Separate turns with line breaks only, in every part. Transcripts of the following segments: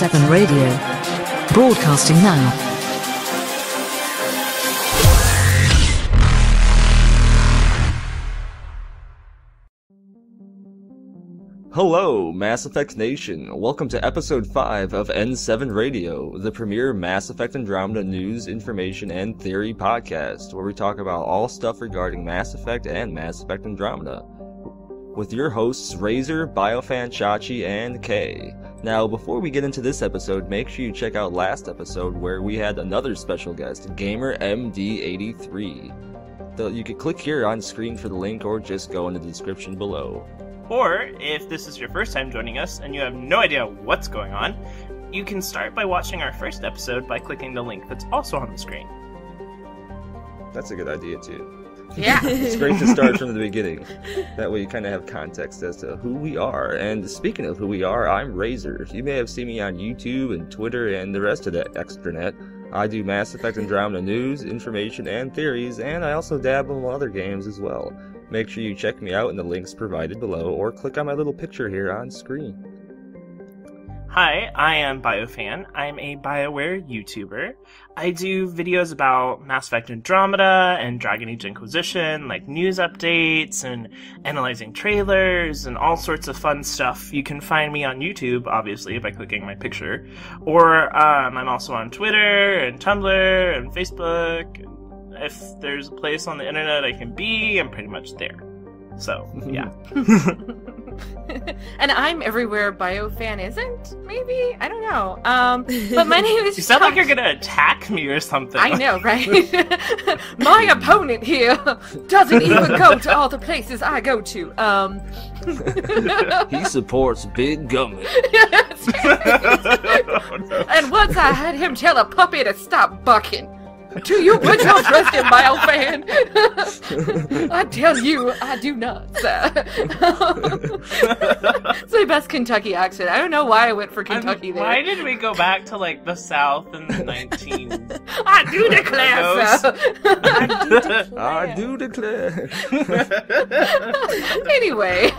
N7 Radio. Broadcasting now.
Hello, Mass Effect Nation. Welcome to episode 5 of N7 Radio, the premier Mass Effect Andromeda news, information, and theory podcast, where we talk about all stuff regarding Mass Effect and Mass Effect Andromeda. With your hosts, Raizer, BioFan, Chachi, and Kay. Now, before we get into this episode, make sure you check out last episode where we had another special guest, Gamer MD83. You can click here on screen for the link or just go in the description below.
Or, if this is your first time joining us and you have no idea what's going on, you can start by watching our first episode by clicking the link that's also on the screen.
That's a good idea, too.
Yeah.
It's great to start from the beginning. That way you kind of have context as to who we are. And speaking of who we are, I'm Raizer. You may have seen me on YouTube and Twitter and the rest of that extranet. I do Mass Effect Andromeda news, information, and theories, and I also dabble in other games as well. Make sure you check me out in the links provided below, or click on my little picture here on screen.
Hi, I am BioFan. I'm a BioWare YouTuber. I do videos about Mass Effect Andromeda and Dragon Age Inquisition, like news updates and analyzing trailers and all sorts of fun stuff. You can find me on YouTube, obviously, by clicking my picture. Or I'm also on Twitter and Tumblr and Facebook. If there's a place on the internet I can be, I'm pretty much there. So, yeah.
And I'm everywhere BioFan isn't, maybe? I don't know. But my name is
You sound like you're gonna attack me or something.
I know, right? My opponent here doesn't even go to all the places I go to.
He supports Big Government.
And once I had him tell a puppy to stop bucking. Do you put your trust in BioFan? I tell you, I do not. It's my best Kentucky accent. I don't know why I went for Kentucky there.
Why did we go back to, like, the South in the 19...
I do declare, sir.
I do declare.
Anyway.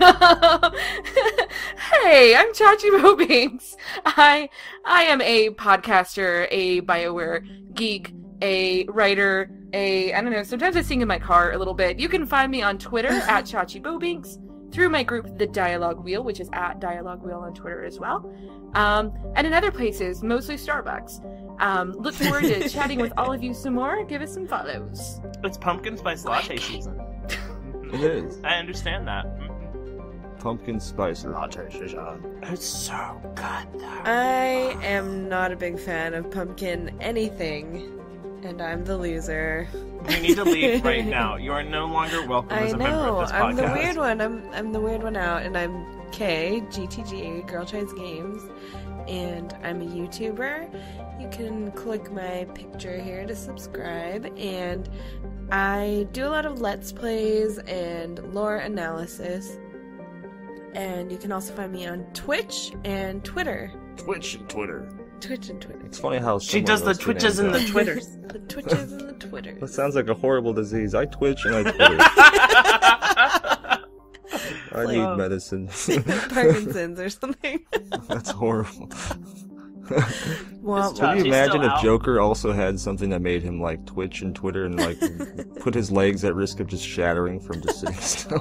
Hey, I'm Chachi Bobinks. I am a podcaster, a BioWare geek, a writer, I don't know, sometimes I sing in my car a little bit. You can find me on Twitter at Chachi Bobinks, through my group, The Dialogue Wheel, which is at Dialogue Wheel on Twitter as well. And in other places, mostly Starbucks. Look forward to chatting with all of you some more. Give us some follows.
It's pumpkin spice latte season.
It is.
I understand that.
Pumpkin spice latte season.
It's so good, though.
I am not a big fan of pumpkin anything, and I'm the loser.
You need to leave right now. You are no longer welcome as a member of this podcast.
I'm the weird one. I'm the weird one out, and I'm Kay, GTG, gIrltriesgames, and I'm a YouTuber. You can click my picture here to subscribe, and I do a lot of Let's Plays and lore analysis. And you can also find me on Twitch and Twitter.
Twitch and Twitter.
Twitch and Twitter.
It's funny how
she does the Twitches and the Twitters.
The Twitches and the Twitters.
That sounds like a horrible disease. I twitch and I Twitter. I need medicine.
Parkinson's or something.
That's horrible.
Well,
can you imagine if Joker also had something that made him like Twitch and Twitter and like put his legs at risk of just shattering from just sitting still?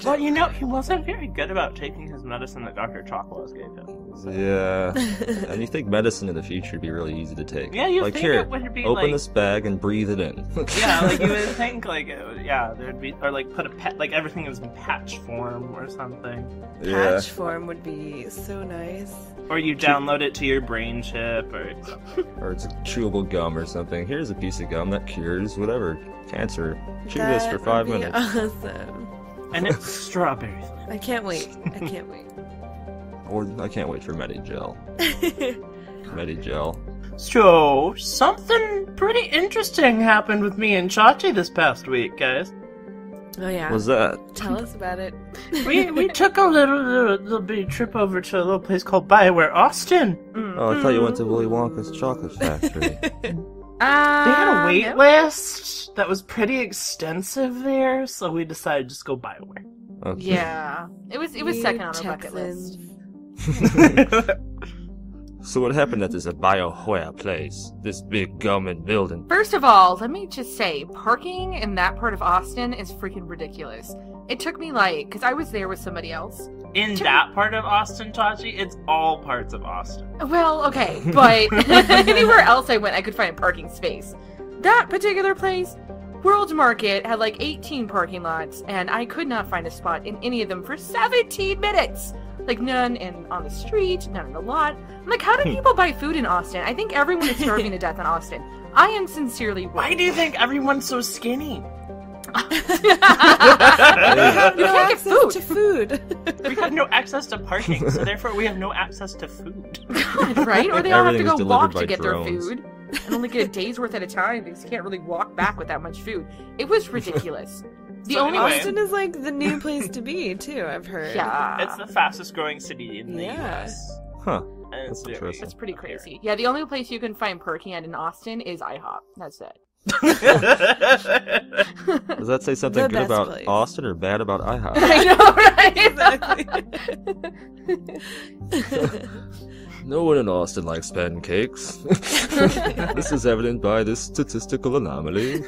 Well, you know, he wasn't very good about taking his medicine that Dr. Chocolates gave him. So.
Yeah. And you think medicine in the future would be really easy to take.
Yeah, you
like,
think
here,
it would be
open
like...
this bag and breathe it in.
Yeah, like you would think like, there'd be, or like put like everything is in patch form or something.
Patch form would be so nice.
Or you download it to your brain chip, or
it's a chewable gum or something. Here's a piece of gum that cures whatever cancer. Chew this for 5 minutes.
Awesome.
And it's strawberry.
I can't wait. I can't wait.
Or I can't wait for Medigel. Medigel.
So something pretty interesting happened with me and Chachi this past week, guys.
Oh yeah.
What's that?
Tell us about it.
we took a little bitty trip over to a little place called BioWare Austin.
Oh, I thought you went to Willy Wonka's chocolate factory.
They had a wait list that was pretty extensive there, so we decided to just go BioWare.
Okay.
Yeah, it was second on our bucket list.
So what happened at this BioWare place? This big government building?
First of all, let me just say, parking in that part of Austin is freaking ridiculous. It took me because I was there with somebody else.
In that part of Austin, Chachi, it's all parts of Austin.
Well, okay, but anywhere else I went, I could find a parking space. That particular place, World Market, had 18 parking lots, and I could not find a spot in any of them for 17 minutes. None on the street, none in the lot. I'm how do people buy food in Austin? I think everyone is starving to death in Austin. I am sincerely worried.
Why do you think everyone's so skinny?
You can't get food. To food.
We have no access to parking, so therefore we have no access to food.
Right? Or they all have to
Everything
go
is
walk
delivered
to get
by
their
drones.
food. And only get a day's worth at a time. They just can't really walk back with that much food. It was ridiculous.
Austin is the new place to be too, I've heard.
Yeah.
It's the fastest growing city in the US.
Huh.
And
That's interesting.
It's pretty crazy. Yeah, the only place you can find parking at in Austin is IHOP. That's it.
Does that say something
The
good
best
about
place.
Austin or bad about IHOP?
I know, right?
No one in Austin likes pancakes. This is evident by this statistical anomaly.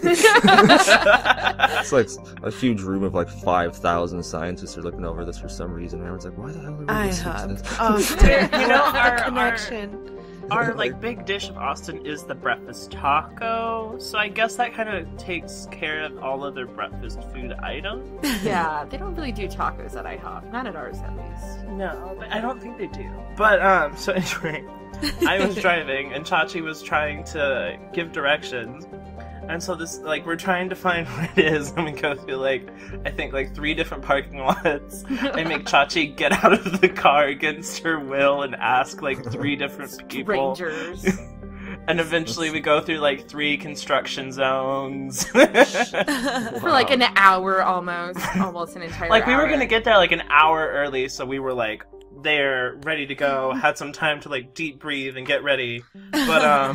It's a huge room of 5,000 scientists are looking over this for some reason. And everyone's why the hell are we listening to this?
Austin.
You know,
the connection.
Our big dish of Austin is the breakfast taco, so I guess that kind of takes care of all of their breakfast food items.
Yeah, they don't really do tacos at IHOP. Not at ours, at least.
No, but I don't think they do. But so anyway, I was driving and Chachi was trying to give directions. And so this, we're trying to find where it is, and we go through, I think, 3 different parking lots. I make Chachi get out of the car against her will and ask, 3 different people.
Strangers.
And eventually we go through, 3 construction zones.
For, an hour almost an entire hour.
We were gonna get there, an hour early, so we were, there, ready to go, had some time to deep breathe and get ready, but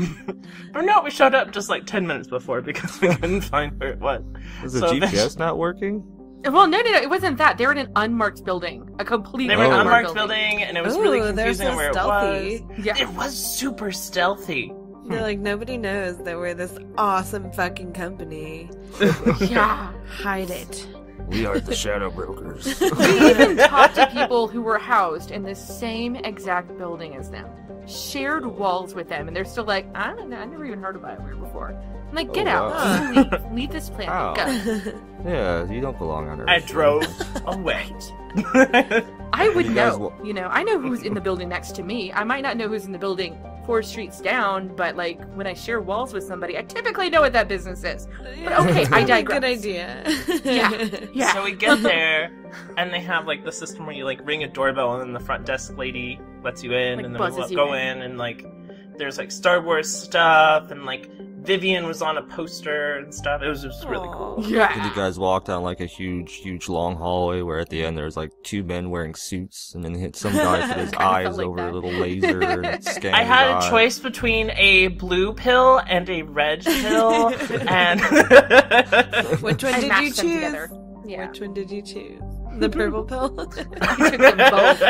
or no, we showed up just 10 minutes before because we couldn't find where it was.
Is the GPS not working?
Well, no, it wasn't that. They were in an unmarked building, a completely
They were in an
unmarked
unmarked building, and it was really confusing
so
where
stealthy.
it was.
Yeah.
It was super stealthy.
They're nobody knows that we're this awesome fucking company.
Yeah.
Hide it.
We are the shadow brokers.
We even talked to people who were housed in the same exact building as them. Shared walls with them, and they're still I don't know, I never even heard of BioWare before. I'm get out.
Wow.
Leave this planet.
Ow.
Go.
Yeah, you don't belong on Earth.
I drove away.
I would
You guys
know. I know who's in the building next to me. I might not know who's in the building 4 streets down, but when I share walls with somebody, I typically know what that business is. But okay, I digress.
Good idea.
Yeah.
So we get there, and they have the system where you ring a doorbell, and then the front desk lady lets you in, and then
buzzes
we
you
go
in.
in, and there's Star Wars stuff, and Vivian was on a poster and stuff. It was just really cool.
Yeah.
Did you guys walk down a huge long hallway where at the end there's 2 men wearing suits and then some guy put his
Kinda
eyes
felt like
over
that.
a little laser and scanned
I had
his
a
eye?
choice between a blue pill and a red pill, and
Which one
I
did you
mashed them
choose?
together. Yeah.
Which one did you choose? The purple pill?
I took them both.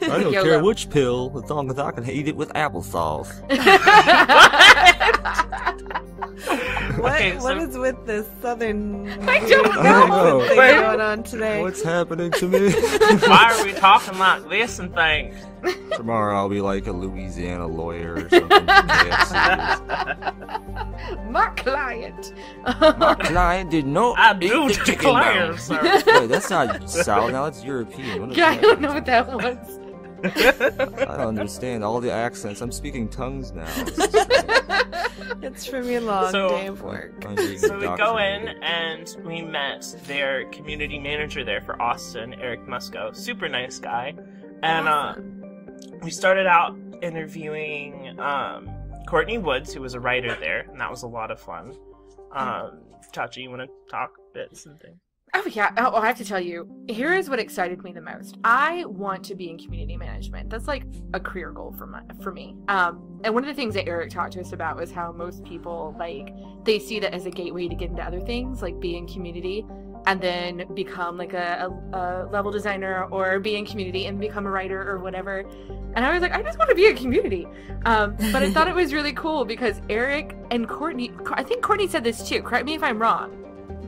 I don't
YOLO.
care which pill, as long as I can eat it with applesauce.
What is with this southern
I don't
know.
thing going on today?
What's happening to me?
why are we talking like this and things?
Tomorrow I'll be a Louisiana lawyer or something.
My client.
My client did not
I
eat
do
the chicken
declare,
bone.
sir.
Wait, that's not South now, that's European. What is
Yeah, I
that?
don't know what that was.
I don't understand all the accents. I'm speaking tongues now.
It's from your long
So-
day of work.
I'm being
So we go in
indoctrinated.
and we met their community manager there for Austin, Eric Musco. Super nice guy. And we started out interviewing Courtney Woods, who was a writer there, and that was a lot of fun. Chachi, you want to talk bits and things?
Oh yeah. Oh, I have to tell you, here is what excited me the most. I want to be in community management. That's a career goal for me. And one of the things that Eric talked to us about was how most people they see that as a gateway to get into other things, like being community. and then become like a level designer or be in community and become a writer or whatever. And I was like, I just want to be in community. But I thought it was really cool because Eric and Courtney, I think Courtney said this too, correct me if I'm wrong,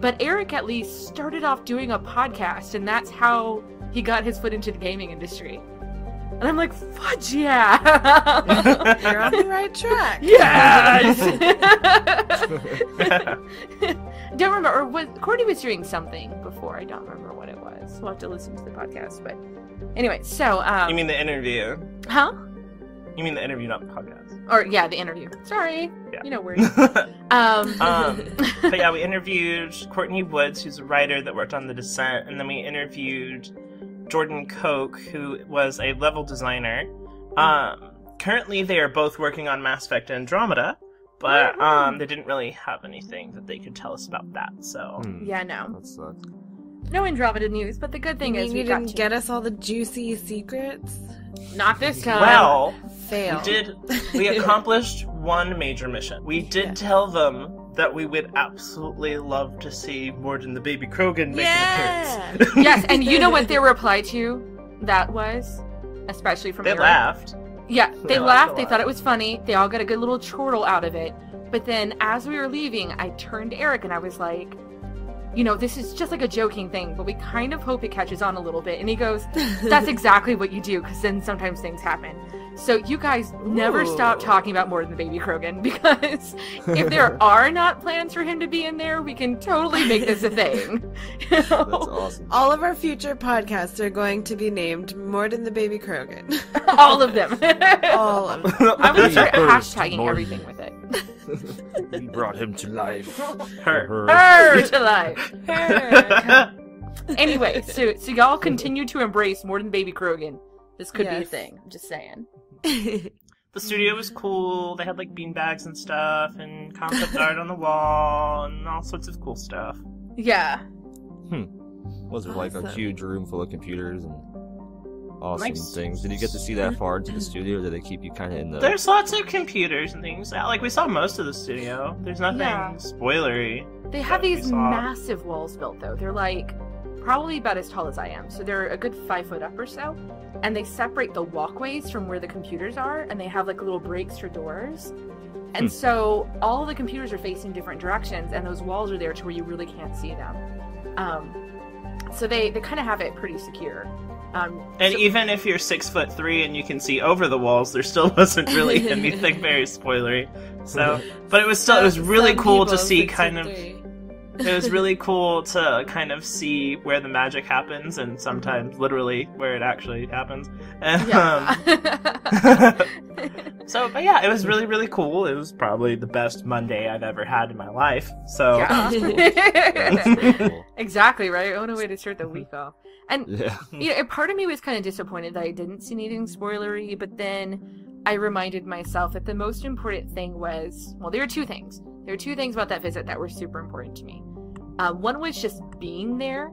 but Eric at least started off doing a podcast, and that's how he got his foot into the gaming industry. And I'm like, fudge, yeah.
You're on the right track.
Yes. Don't remember, or Courtney was doing something before. I don't remember what it was. We'll have to listen to the podcast. But anyway, so
You mean the interview?
huh?
You mean the interview, not the podcast?
Or yeah, the interview. Sorry,
Yeah.
you know words.
But yeah, we interviewed Courtney Woods, who's a writer that worked on The Descent, and then we interviewed Jordan Koch, who was a level designer. Currently, they are both working on Mass Effect Andromeda, but they didn't really have anything that they could tell us about that. So
Yeah, no,
That sucks.
no Andromeda news. But the good thing is
you
we got
didn't
to
get us all the juicy secrets.
not this time.
well,
Fail.
we accomplished one major mission. We did tell them that we would absolutely love to see Morden the Baby Krogan make an appearance.
Yes, and you know what their reply to that was, especially from
They
Eric?
laughed.
Yeah, they
They
laughed.
laughed a
They
lot.
thought it was funny. They all got a good little chortle out of it. But then, as we were leaving, I turned to Eric and I was like, you know, this is just like a joking thing, but we kind of hope it catches on a little bit. And he goes, that's exactly what you do, because then sometimes things happen. So you guys never stop talking about more than the Baby Krogan, because if there are not plans for him to be in there, we can totally make this a thing. You know?
That's awesome.
All of our future podcasts are going to be named Morden the Baby Krogan.
All of them.
All of them.
I'm going to start
First,
hashtagging
Morden.
everything with it.
We brought him to life.
Her.
Her to life. Her. Anyway, so y'all continue to embrace more than Baby Krogan. This could be a
Yes.
thing. I'm just saying.
The studio was cool. They had like beanbags and stuff, and concept art on the wall, and all sorts of cool stuff.
Yeah.
Was it like a
Awesome.
huge room full of computers and awesome
Like,
things? Did you get to see that far into the studio? Or did they keep you kind of in the?
There's lots of computers and things. Like we saw most of the studio. There's nothing
Yeah.
spoilery.
They have
that we
these
saw.
massive walls built, though. They're like probably about as tall as I am. So they're a good 5 foot up or so. And they separate the walkways from where the computers are. And they have like little breaks for doors. And so all the computers are facing different directions. And those walls are there to where you really can't see them. So they kind of have it pretty secure.
And even if you're 6'3" and you can see over the walls, there still wasn't really anything very spoilery. So, but it was really
Some
cool to
people,
see kind of.
6'3".
It was really cool to kind of see where the magic happens, and sometimes literally where it actually happens. And,
Yeah.
but yeah, it was really, really cool. It was probably the best Monday I've ever had in my life. So
Yeah. Exactly, right? What a way to start the week off. And
Yeah.
you know, part of me was kind of disappointed that I didn't see anything spoilery, but then I reminded myself that the most important thing was, well, there were two things. There were two things about that visit that were super important to me. One was just being there,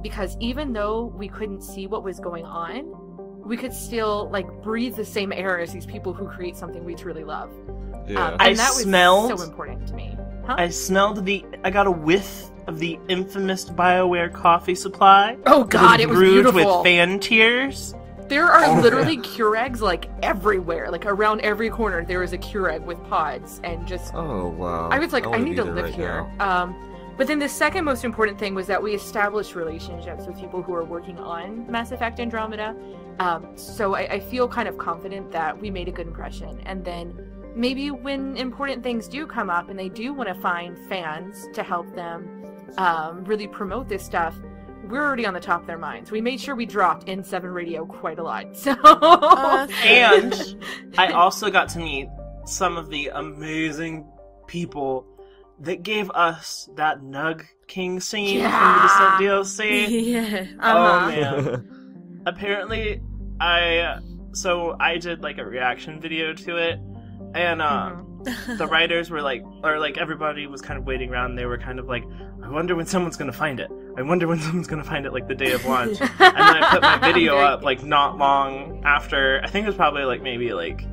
because even though we couldn't see what was going on, we could still like breathe the same air as these people who create something we truly love.
Yeah.
I
And that was
smelled-
so important to me. Huh?
I got a whiff of the infamous BioWare coffee supply.
Oh God, it was
brewed
beautiful.
with fan tears.
There are literally Keurigs like everywhere, like around every corner. There is a Keurig with pods, and just
Oh wow.
I was like, I
wanna
need
be
to
there
live
right
here.
now.
But then the second most important thing was that we established relationships with people who are working on Mass Effect Andromeda. So I feel kind of confident that we made a good impression. And then maybe when important things do come up and they do want to find fans to help them really promote this stuff, we're already on the top of their minds. We made sure we dropped N7 Radio quite a lot. So
And I also got to meet some of the amazing people that gave us that Nug King scene from the Descent DLC.
Yeah.
Oh man. Apparently, I did like a reaction video to it, and the writers were like, or like everybody was kind of waiting around, and they were kind of like, I wonder when someone's gonna find it. I wonder when someone's gonna find it, like the day of launch. And then I put my video up like not long after. I think it was probably like maybe like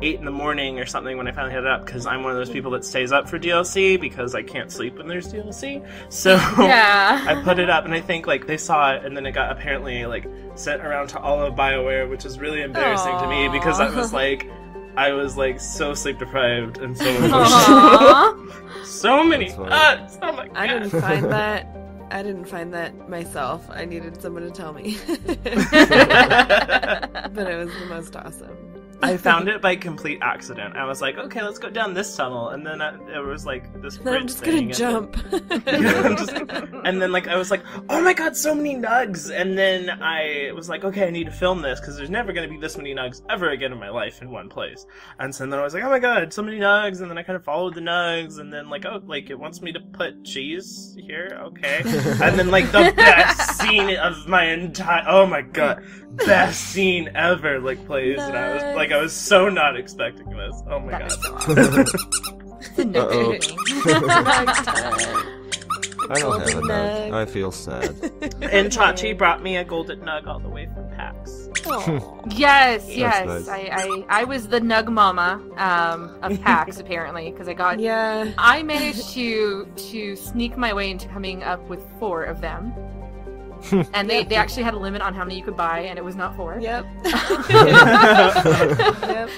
8 in the morning or something when I finally had it up, because I'm one of those people that stays up for DLC because I can't sleep when there's DLC. So
Yeah.
I put it up, and I think like they saw it, and then it got apparently like sent around to all of BioWare, which is really embarrassing to me because I was like so sleep deprived and so emotional.
Aww.
So many
That's
nuts. Oh my god.
I didn't find that myself. I needed someone to tell me. But it was the most awesome.
I found it by complete accident. I was like, okay, let's go down this tunnel, and then it was like this
Then
bridge
I'm just
thing,
gonna jump.
and then like I was like, oh my god, so many nugs, and then I was like, okay, I need to film this because there's never gonna be this many nugs ever again in my life in one place. And so then I was like, oh my god, so many nugs, and then I kind of followed the nugs, and then like, oh, like it wants me to put cheese here, okay, and then like the best scene of my entire, oh my god, best scene ever like plays, and I was so not expecting this. Oh my god.
Uh-oh. I don't
Golden
have a nug.
nug.
I feel sad.
And Chachi brought me a golden nug all the way from PAX.
Aw.
Yes,
That's
yes.
nice.
I was the nug mama of PAX apparently because I got.
Yeah.
I managed to sneak my way into coming up with 4 of them. And they actually had a limit on how many you could buy, and it was not 4.
Yep. Yep.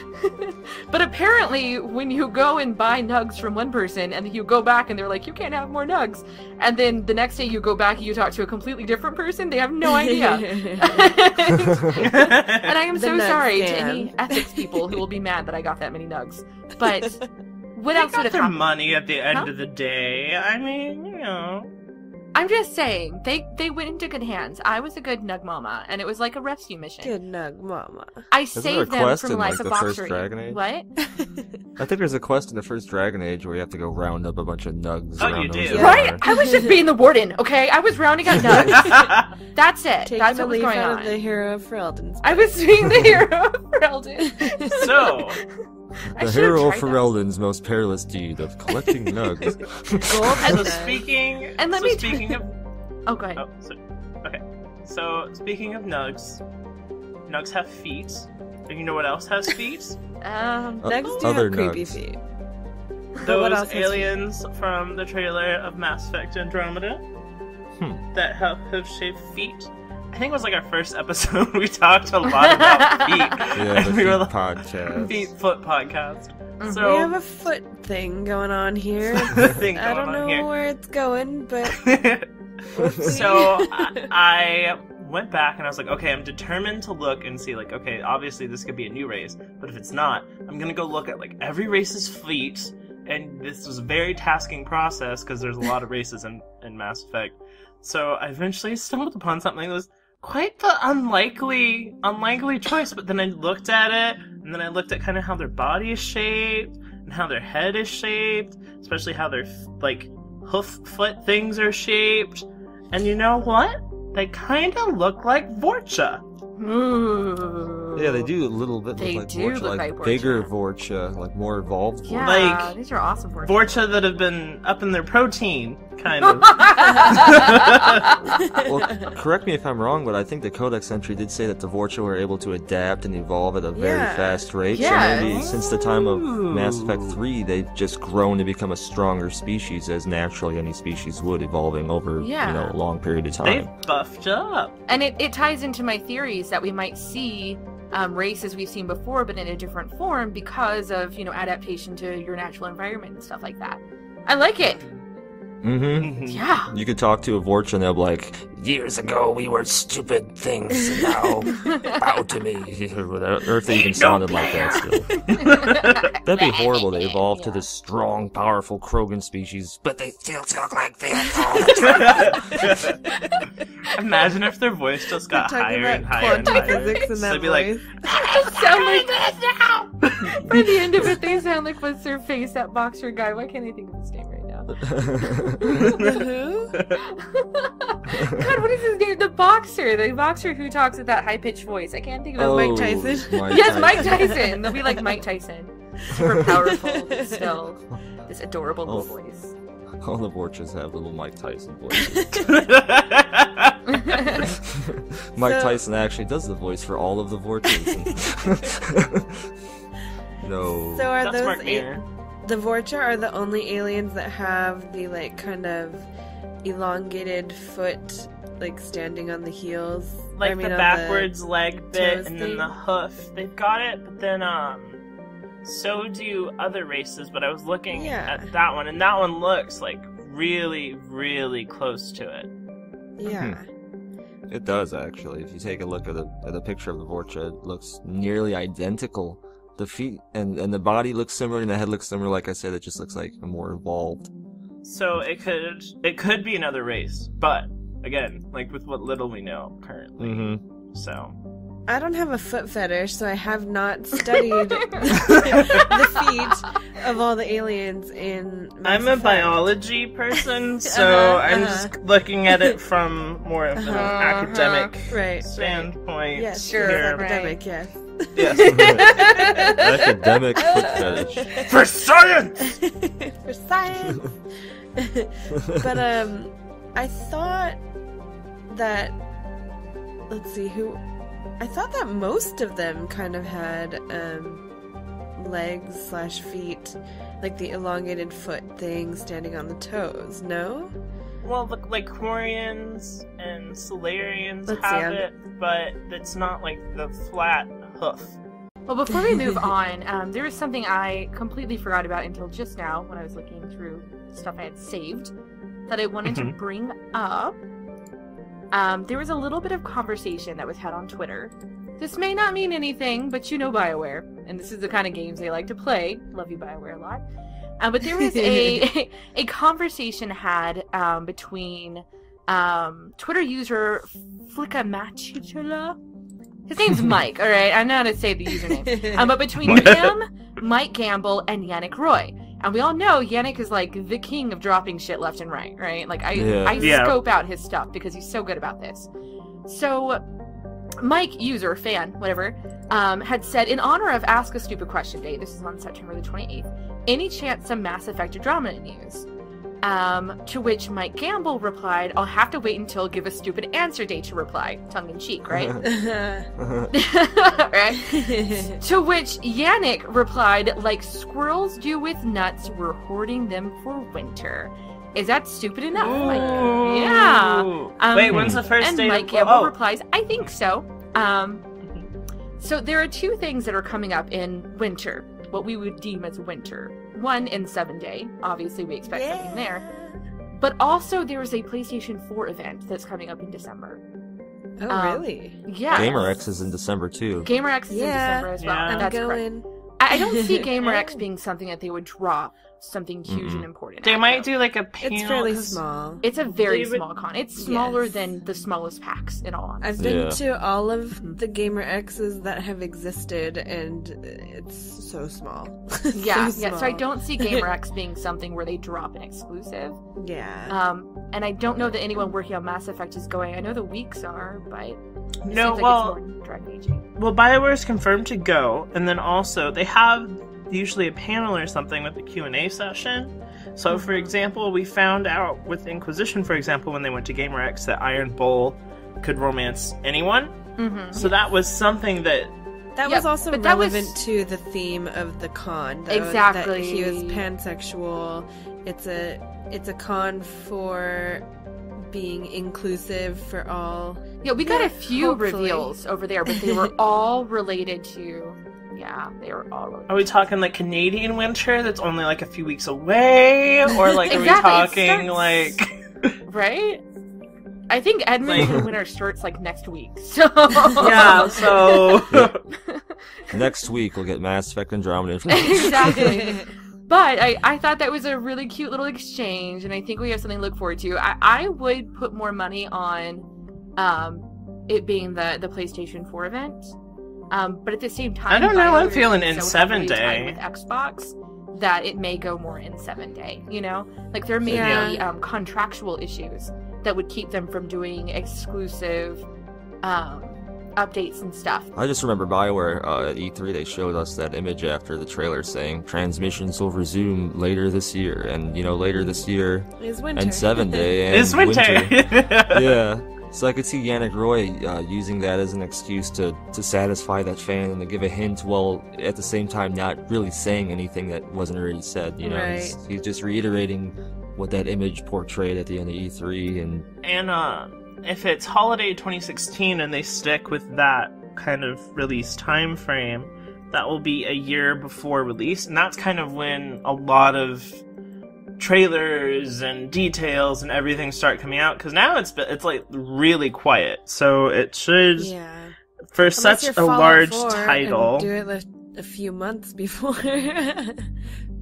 But apparently, when you go and buy nugs from one person, and you go back and they're like, you can't have more nugs, and then the next day you go back and you talk to a completely different person, they have no idea. And I am
The
so
nug
sorry to
scam.
any ethics people who will be mad that I got that many nugs. But what else would
Got
have
their
happened?
money at the end
Huh?
of the day. I mean, you know.
I'm just saying, they went into good hands. I was a good nug mama, and it was like a rescue mission.
Good nug, mama.
I
there a
saved them
quest
from
in,
life
like,
of
the first
boxery.
Dragon Age?
What?
I think there's a quest in the first Dragon Age where you have to go round up a bunch of nugs
Oh,
around
you
those
do.
Yeah.
Right?
bar.
I was just being the warden, okay? I was rounding up nugs. That's it.
Taking
That's
a
what was
leaf
going
out
on.
of the hero of Ferelden's.
I was being the hero of Ferelden.
So,
I
The
should've
hero of
tried that.
Ferelden's most perilous deed of collecting nugs.
so speaking,
And let
so
me
speaking of,
Oh, go ahead.
oh, so, okay. So speaking of nugs, nugs have feet. And you know what else has feet?
Nugs do
Other
have creepy
nugs.
feet. But what
Those
else has
aliens from the trailer of Mass Effect Andromeda that have shaped feet. I think it was like our first episode. We talked a lot about feet.
Yeah,
And
the
we were
feet
like,
podcast.
Feet foot podcast.
Mhm.
So
We have a foot thing going on here.
thing
I
going
don't
on
know
here.
where it's going, but
So I went back and I was like, okay, I'm determined to look and see, like, okay, obviously this could be a new race, but if it's not, I'm gonna go look at like every race's fleet. And this was a very tasking process because there's a lot of races in Mass Effect. So I eventually stumbled upon something that was quite the unlikely choice. But then I looked at it, and then I looked at kind of how their body is shaped and how their head is shaped, especially how their like hoof foot things are shaped. And you know what? They kind of look like Vorcha.
Ooh.
Yeah, they do a little bit
They
look like
do
Vorcha,
look
like
like
bigger
Vorcha.
Vorcha, like more evolved
Yeah,
Vorcha.
Like,
these are awesome for
Vorcha that have been up in their protein, kind of.
Well, correct me if I'm wrong, but I think the Codex entry did say that the Vorcha were able to adapt and evolve at a very
Yeah.
fast rate.
Yes.
So maybe since the time of Mass Effect
Ooh.
3, they've just grown to become a stronger species, as naturally any species would, evolving over
Yeah.
a long period of
They've
time.
buffed up.
And it ties into my theories that we might see races we've seen before, but in a different form because of, adaptation to your natural environment and stuff like that. I like it.
Mm-hmm.
Yeah.
You could talk to a Vorcha and they'll be like, years ago we were stupid things, and now bow to me. Or whatever. Or if they even sounded like that still. That'd be horrible. They evolved to this strong, powerful Krogan species, but they still talk like that all the time.
Imagine if their voice just got
talking
higher
about
and higher and
quantum
higher.
physics in
So
that
they'd be like,
voice.
Sound like by the end of it, they sound like what's their face, that boxer guy. Why can't I think of his name right now?
The who?
God, what is his name? The boxer who talks with that high pitched voice. I can't think of
Oh,
it.
Mike Tyson.
Yes, Mike Tyson. They'll be like Mike Tyson, super powerful, but still this adorable little voice.
All the Vorchas have little Mike Tyson voices. Mike
So-
Tyson actually does the voice for all of the Vorchas. No.
So are
That's
those
Mark Mayer.
the Vorcha are the only aliens that have the like kind of elongated foot, like standing on the heels?
Like
I mean,
the
on
backwards leg bit
toes
and then
thing?
the hoof. They've got it, but then so do other races, but I was looking
Yeah.
at that one, and that one looks like really, really close to it.
Yeah.
It does, actually. If you take a look at the picture of the Vorcha, it looks nearly identical. The feet and the body looks similar, and the head looks similar. Like I said, it just looks like a more evolved.
So it could be another race, but again, like with what little we know currently.
Mm-hmm.
So
I don't have a foot fetish, so I have not studied the feet of all the aliens in Mass
I'm a
Effect.
biology person, so I'm just looking at it from more of an academic
Right.
standpoint.
Yes,
Sure,
here,
right.
academic, yes.
Yes.
Academic foot fetish.
For science!
For science. But I thought that, let's see, I thought that most of them kind of had legs/feet, like the elongated foot thing standing on the toes. No?
Well, like Quarians and Solarians
Let's see,
have it, but it's not like the flat hoof.
Well, before we move on, there was something I completely forgot about until just now when I was looking through stuff I had saved that I wanted to bring up. There was a little bit of conversation that was had on Twitter. This may not mean anything, but you know BioWare, and this is the kind of games they like to play. Love you, BioWare, a lot. But there was a conversation had between Twitter user Flickamachula. His name's Mike, alright? I know how to say the username. But between him, Mike Gamble, and Yannick Roy. And we all know Yannick is like the king of dropping shit left and right? Like I scope out his stuff because he's so good about this. So Mike, user, fan, whatever, had said, in honor of Ask a Stupid Question Day, this is on September the 28th, any chance some Mass Effect Andromeda news? To which Mike Gamble replied, I'll have to wait until give a stupid answer day to reply. Tongue in cheek, right? Right? To which Yannick replied, like squirrels do with nuts, we're hoarding them for winter. Is that stupid enough? Like, yeah.
Wait, when's the first
and
day?
Mike Gamble replies, I think so. So there are two things that are coming up in winter, what we would deem as winter. One in 7 Day. Obviously, we expect something there. But also, there is a PlayStation 4 event that's coming up in December.
Oh, really?
Yeah.
GamerX is in December too.
GamerX is in December as well.
Yeah.
That's
I'm
correct.
going.
I don't see GamerX being something that they would drop something huge and important.
They
at,
might
though.
do like a panel.
It's fairly
'cause
small.
It's a very
They would-
small con. It's smaller
Yes.
than the smallest packs, in all honesty.
I've been
Yeah.
to all of the Gamer X's that have existed, and it's so small.
Yeah,
So
yeah. So I
small.
don't see GamerX being something where they drop an exclusive.
Yeah.
And I don't know that anyone working on Mass Effect is going. I know the weeks are, but it
No,
seems like
well,
it's more Dragon Age.
well, BioWare is confirmed to go, and then also they have usually a panel or something with the Q&A session. So, for example, we found out with Inquisition, for example, when they went to GamerX, that Iron Bull could romance anyone.
Mm-hmm.
So that was something that
That
Yeah,
was also
but that was-
relevant to the theme of the con. Though,
Exactly.
That he was pansexual. It's a con for being inclusive for all.
Yeah, we got
Yeah,
a few
hopefully.
reveals over there, but they were all related to. Yeah, they were all related.
are we talking like Canadian winter that's only like a few weeks away, or like
Exactly,
are we
it
talking
starts-
like
Right? I think Edmonton
Like-
winter starts like next week. So
yeah? So
Next week we'll get Mass Effect Andromeda information.
exactly. But I thought that was a really cute little exchange, and I think we have something to look forward to. I would put more money on it being the PlayStation 4 event. But at the same time,
I don't know, I'm
BioWare
feeling
is
in
so
7
heavily tied
day.
with Xbox that it may go more in 7 Day. You know, like there may be contractual issues that would keep them from doing exclusive updates and stuff.
I just remember BioWare at E3 they showed us that image after the trailer saying transmissions will resume later this year, and later this year
It's winter.
and 7 Day and
it's winter.
Yeah. So I could see Yannick Roy using that as an excuse to satisfy that fan and to give a hint, while at the same time not really saying anything that wasn't already said. You know,
Right.
he's just reiterating what that image portrayed at the end of E3, and
if it's holiday 2016 and they stick with that kind of release time frame, that will be a year before release, and that's kind of when a lot of trailers and details and everything start coming out, because now it's like really quiet, so it should for
Unless
such
you're
a
Fallout
large
4
title
and do it a few months before.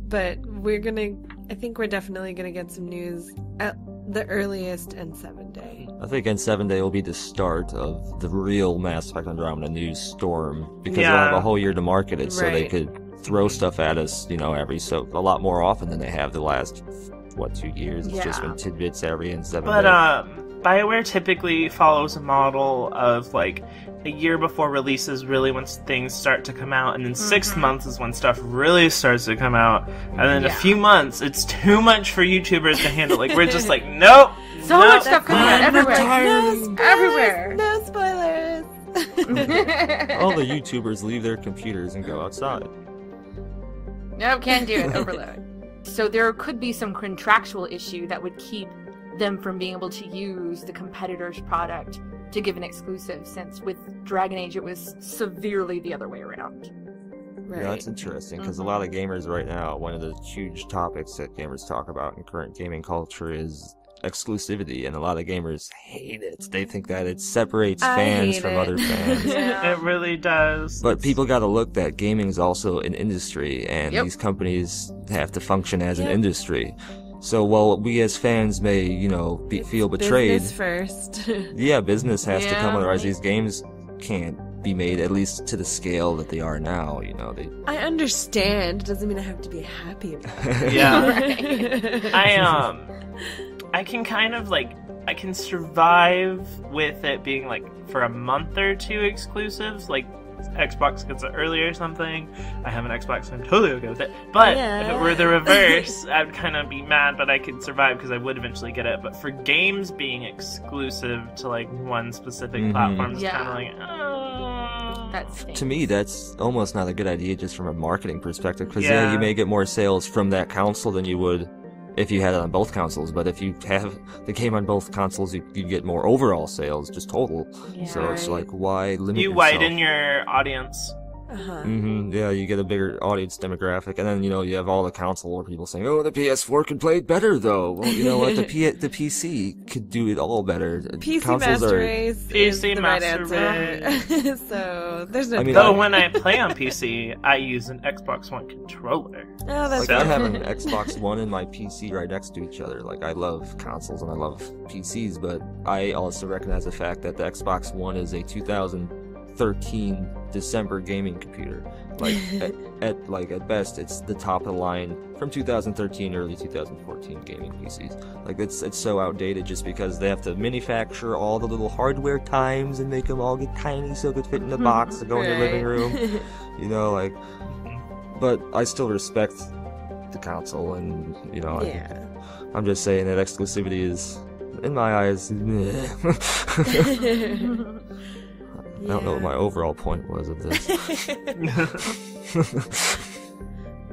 But I think we're definitely gonna get some news at the earliest N7 Day.
I think N7 Day will be the start of the real Mass Effect Andromeda news storm, because they'll have a whole year to market it, so they could throw stuff at us, you know, a lot more often than they have the last 2 years. It's just been tidbits every N7
But
Day.
BioWare typically follows a model of like a year before release is really when things start to come out, and then 6 months is when stuff really starts to come out, and then a few months it's too much for YouTubers to handle. Like, we're just like, nope,
So much stuff coming out everywhere.
No spoilers,
Everywhere.
No spoilers.
All the YouTubers leave their computers and go outside.
Nope, can't do it. Overload. So there could be some contractual issue that would keep them from being able to use the competitor's product to give an exclusive, since with Dragon Age it was severely the other way around.
Right.
Yeah, that's interesting, because a lot of gamers right now, one of the huge topics that gamers talk about in current gaming culture is exclusivity, and a lot of gamers hate it. They think that it separates fans from other fans.
It really does.
But people got to look that gaming is also an industry, and these companies have to function as an industry. So while we as fans may, you know, feel betrayed,
business first.
business has to come, otherwise these games can't be made, at least to the scale that they are now. You know,
I understand. Doesn't mean I have to be happy about it.
Yeah. I can kind of like, I can survive with it being like for a month or two exclusives, like Xbox gets it early or something. I have an Xbox, so I'm totally okay with it. But if it were the reverse, I'd kind of be mad, but I could survive because I would eventually get it. But for games being exclusive to like one specific platform, it's kind of like, oh.
To me, that's almost not a good idea just from a marketing perspective, because you may get more sales from that console than you would if you had it on both consoles, but if you have the game on both consoles, you get more overall sales, just total. So it's like, why limit yourself?
You widen your audience.
Yeah, you get a bigger audience demographic, and then, you know, you have all the console where people saying, oh, the PS4 could play it better, though. Well, you know what, the PC could do it all better.
PC
Consoles
Master
are...
Race is the right answer. So, there's no...
Though when I play on PC, I use an Xbox One controller.
Oh, that's
I have an Xbox One and my PC right next to each other. Like, I love consoles and I love PCs, but I also recognize the fact that the Xbox One is a 2013 December gaming computer. Like at best, it's the top of the line from 2013, early 2014 gaming PCs. Like it's so outdated just because they have to manufacture all the little hardware times and make them all get tiny so it could fit in the box to go in your living room. You know, like. But I still respect the console, and you know, I'm just saying that exclusivity is, in my eyes, I don't know what my overall point was of this.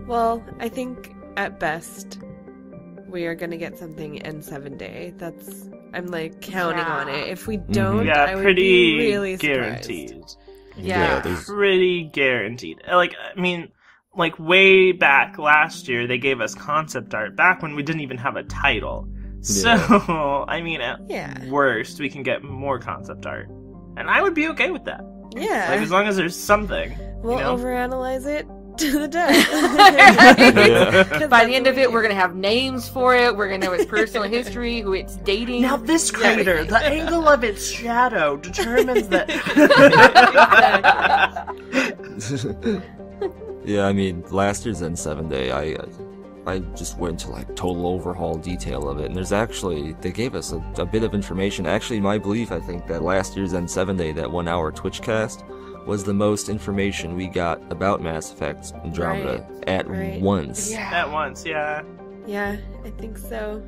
Well, I think at best we are gonna get something N7 Day. I'm like counting on it. If we don't, I would be really
guaranteed.
Surprised.
Pretty guaranteed. Like, I mean, like way back last year, they gave us concept art back when we didn't even have a title. So, I mean, at worst, we can get more concept art. And I would be okay with that.
Yeah.
Like, as long as there's something.
We'll overanalyze it to the death.
By the end of it, we're going to have names for it. We're going to know its personal history, who it's dating.
Now, this crater, the angle of its shadow determines that.
Yeah, I mean, last year's N7 Day, I just went to like total overhaul detail of it, and there's actually, they gave us a bit of information. Actually, my belief, I think, that last year's N7 Day, that 1 hour Twitch cast, was the most information we got about Mass Effect Andromeda at once.
At once, yeah.
Yeah, I think so.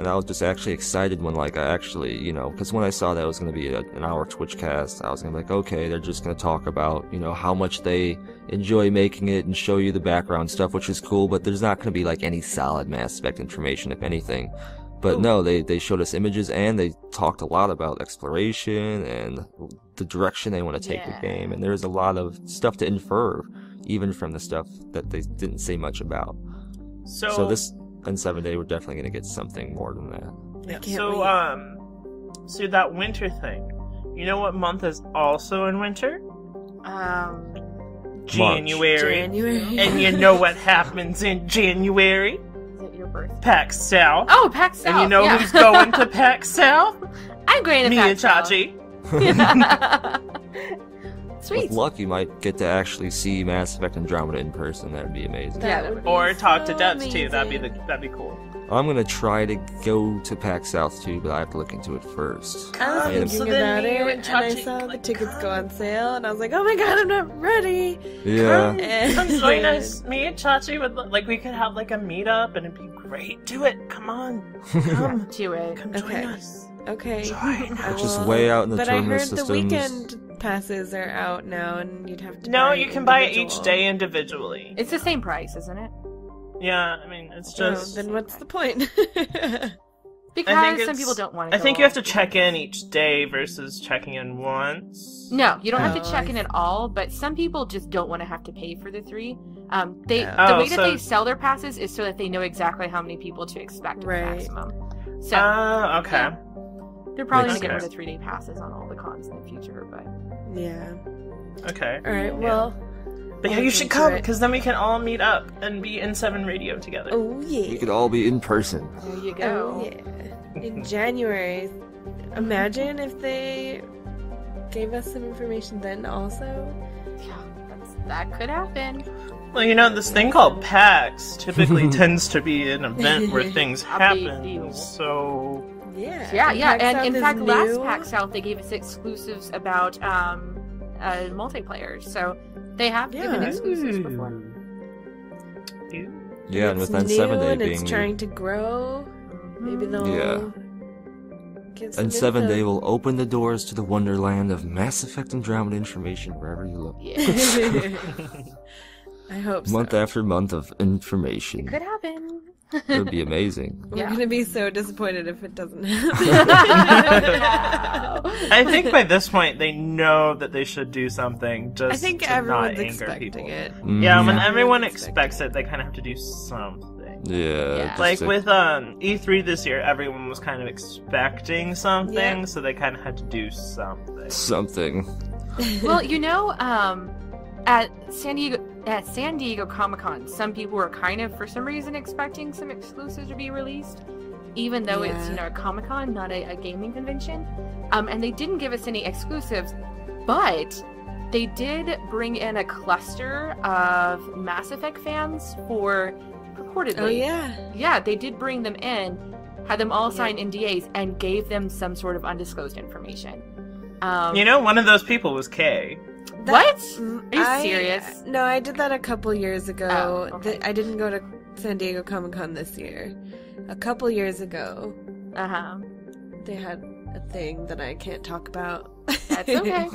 And I was just actually excited when, like, I actually, you know, because when I saw that it was going to be an hour Twitch cast, I was going to be like, okay, they're just going to talk about, you know, how much they enjoy making it and show you the background stuff, which is cool, but there's not going to be, like, any solid Mass Effect information, if anything. But no, they showed us images, and they talked a lot about exploration and the direction they want to take the game, and there's a lot of stuff to infer, even from the stuff that they didn't say much about. So this N7 Day, we're definitely going to get something more than that.
So that winter thing, you know what month is also in winter? January. And you know what happens in January?
Is it your birthday?
PAX South.
Oh, PAX South.
And you know who's going to PAX South?
I'm going to
Me
PAX
and
South.
Chachi.
Sweet.
With luck, you might get to actually see Mass Effect Andromeda in person. That'd be amazing.
That would
Or talk to
so
Debs too.
amazing.
That'd be cool.
I'm gonna try to go to PAX South too, but I have to look into it first.
I was
I am-
thinking
So then
about
me
it,
and
and I
Chachi,
saw the
like,
tickets go on sale, and I was like, oh my god, I'm not ready!
Yeah.
Come join us. Me and Chachi would like we could have like a meetup and it'd be great. Do it. Come on. Come.
Do it.
Come join
Okay.
us.
Okay.
Join us.
Which is way out in the
But I
terminal
heard
systems.
the weekend passes are out now, and you'd have to
No,
buy
you can buy it each
individual.
day individually.
It's the same price, isn't it?
Yeah, I mean it's
Oh,
just
then what's the point?
Because some people don't want to.
I think you have to check in each day versus checking in once.
No, you don't have
Oh,
to check
I
in at all. But some people just don't want to have to pay for the 3.
Oh.
The
Oh,
way that
so-
they sell their passes is so that they know exactly how many people to expect at
Right.
the maximum. So
Okay.
yeah. They're probably
Makes
gonna get rid
sense.
of 3-day passes on all the cons in the future, but
Yeah.
Okay.
Alright, well.
But yeah,
I'll
you
look
should
into
come
it.
because then we can all meet up and be in 7 Radio together.
Oh,
We
yeah.
could all be in person.
there you go.
Oh, yeah. In January. Imagine if they gave us some information then also.
Yeah, that could happen.
Well, you know, this thing called PAX typically tends to be an event where things
A big deal.
happen. So
Yeah.
Yeah,
PAX
and
South
in
is
fact, last
new.
PAX South they gave us exclusives about multiplayer. So they have given
Yeah.
exclusives before.
Yeah, and with
It's
N7
new
Day
and
being
it's trying to grow. Maybe they'll give some
N7
info.
Day will open the doors to the wonderland of Mass Effect Andromeda information wherever you look.
Yeah,
I hope so.
Month after month of information.
could happen.
It would be amazing.
We're
Yeah.
gonna be so disappointed if it doesn't happen.
No.
I think by this point they know that they should do something just
I think
to
everyone's
not anger
expecting
people.
it.
Yeah, when
Mhm.
everyone
Everyone's
expects it, they kind of have to do something.
Yeah.
Yeah.
just
Like
to-
with E3 this year, everyone was kind of expecting something,
Yeah.
so they kind of had to do something.
something.
Well, you know, at San Diego Comic-Con, some people were kind of, for some reason, expecting some exclusives to be released, even though it's,
Yeah.
a Comic-Con, not a gaming convention. And they didn't give us any exclusives, but they did bring in a cluster of Mass Effect fans for purportedly.
Oh yeah.
Yeah, they did bring them in, had them all sign NDAs, and gave them some sort of undisclosed information.
You know, one of those people was Kay.
What?
Mm,
Are you serious?
No, I did that a couple years ago.
Oh, okay.
I didn't go to San Diego Comic Con this year. A couple years ago,
Uh-huh.
they had a thing that I can't talk about.
That's okay.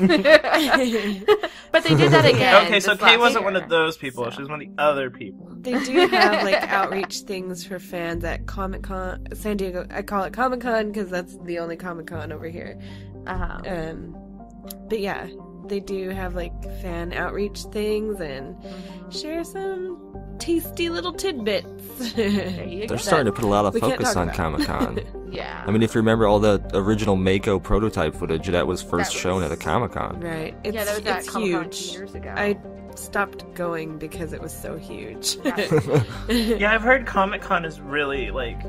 But they did that again.
Okay, so
this
Kay
last
wasn't
year.
one of those people.
So.
She was one of the other people.
They do have like outreach things for fans at Comic Con San Diego. I call it Comic Con because that's the only Comic Con over here.
Uh-huh.
But yeah, they do have like fan outreach things and share some tasty little tidbits.
There you
They're
go.
starting to put a lot of
we can't
focus
talk
on
about.
Comic-Con.
Yeah.
I mean, if you remember all the original Mako prototype footage, that was first
That
shown
was-
at a Comic-Con.
Right. It's,
yeah, that was at
it's
Comic-Con 2
huge.
years ago.
I stopped going because it was so huge.
Yeah, I've heard Comic Con is really like,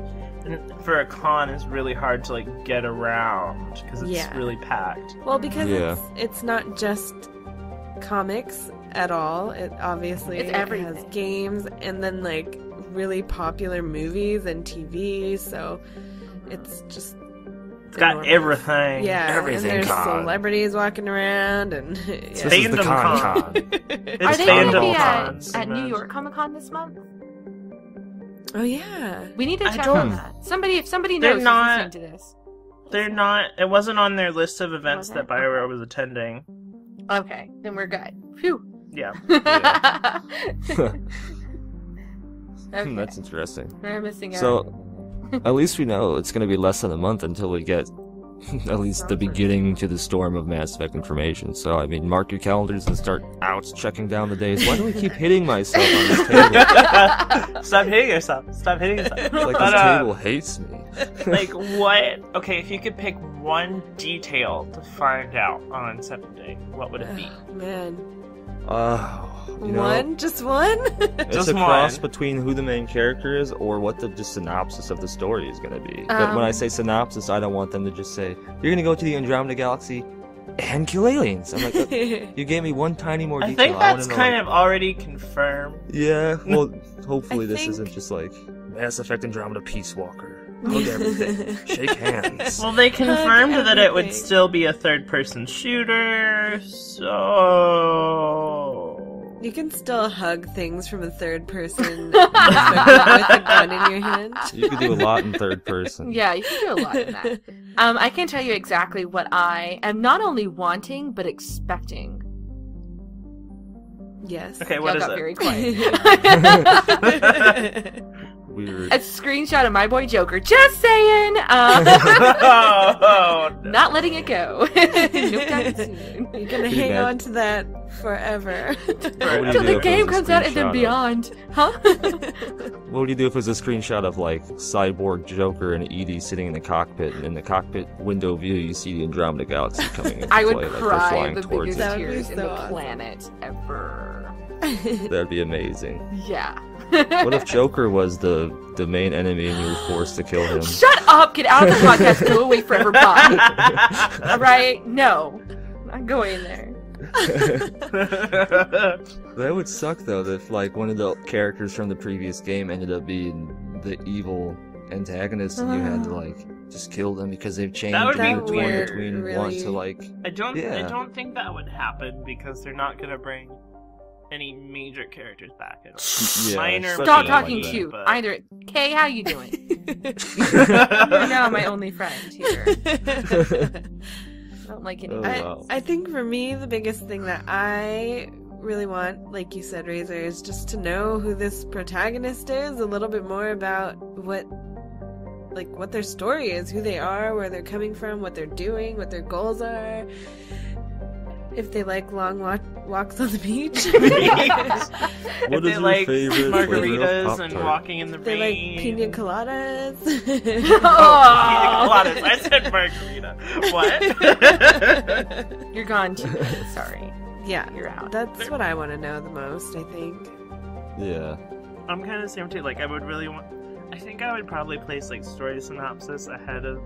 for a con, is really hard to like get around because it's
Yeah.
really packed.
Well, because
Yeah.
it's not just comics at all. It obviously
It's
has
everything.
games and then like really popular movies and TV. So it's just
It's got
enormous.
everything.
Yeah,
Everything
and there's
con.
celebrities walking around and
This
yeah.
is the
Fandom
Con
Con.
Con.
It's
Are they going to
fandom
be
cons,
at New
man.
York Comic Con this month?
Oh yeah.
We need to
I
check
don't-
on that. If somebody
They're
knows who's
not-
listening to this.
They're not. It wasn't on their list of events
Wasn't?
that BioWare was attending.
Okay, then we're good. Phew.
Yeah.
Okay.
That's interesting.
We're missing out.
So, at least we know it's going to be less than a month until we get at least the beginning to the storm of Mass Effect information. So, I mean, mark your calendars and start out checking down the days. Why do I keep hitting myself on this table?
Stop hitting yourself. Stop hitting yourself.
It's like
But,
this table hates me.
like, what? Okay, if you could pick one detail to find out on Citadel, what would it be?
Man.
You know,
One? Just one?
it's
Just
a cross
one.
between who the main character is or what the just synopsis of the story is going to be. But when I say synopsis, I don't want them to just say, you're going to go to the Andromeda Galaxy and kill aliens. I'm like, you gave me one tiny more
I
detail.
think
wanna
that's
know,
kind
like-
of already confirmed.
Yeah, well, hopefully
I
this
think-
isn't just like Mass Effect Andromeda Peace Walker. Hug everything. Shake hands.
Well, they confirmed that it would
everything.
still be a third-person shooter, so...
You can still hug things from a third person with a gun in your hand.
You could do a lot in third person.
Yeah, you can do a lot in that. I can tell you exactly what I am not only wanting, but expecting.
Yes.
Okay,
Y'all
what is
got
it?
very quiet.
Weird.
A screenshot of my boy Joker. Just saying.
Oh, no.
Not letting it go. No time soon.
You're gonna
Pretty
hang
bad.
on to that forever.
What would you
Until
do
the
if it
game
was a
comes out and then
screenshot of-
beyond. Huh?
What would you do if it was a screenshot of like Cyborg, Joker, and Edie sitting in the cockpit, and in the cockpit window view you see the Andromeda Galaxy coming into
I would
play, like they're
cry
flying
the
towards
biggest
it.
That would be
tears in
so
the
awesome.
planet ever.
That'd be amazing.
Yeah.
What if Joker was the main enemy and you were forced to kill him?
Shut up! Get out of the podcast. Go away forever. Bye. Alright? No. I'm not going there.
That would suck though, if like one of the characters from the previous game ended up being the evil antagonist and you had to like just kill them because they've changed
That would be
and you're torn
weird,
between
really.
want to like
I don't
Yeah.
think that would happen because they're not gonna bring any major characters back at all.
Yeah,
Minor
especially
Stop
not
talking
like
cute.
but-
Either. Kay, how you doing? You're now my only friend here. I don't like any.
Oh, wow.
I think for me, the biggest thing that I really want, like you said, Raizer, is just to know who this protagonist is, a little bit more about what their story is, who they are, where they're coming from, what they're doing, what their goals are. If they like long walks on the beach.
What
If
is
they
your
like
favorite flavor of
margaritas and
Pop-Tart?
walking in the
They
rain.
like pina coladas.
Oh, pina coladas. I said margarita. What?
You're gone too. Sorry.
Yeah,
You're out.
that's what I want to know the most, I think.
Yeah.
I'm kind of the same too. Like, I would really want. I think I would probably place like story synopsis ahead of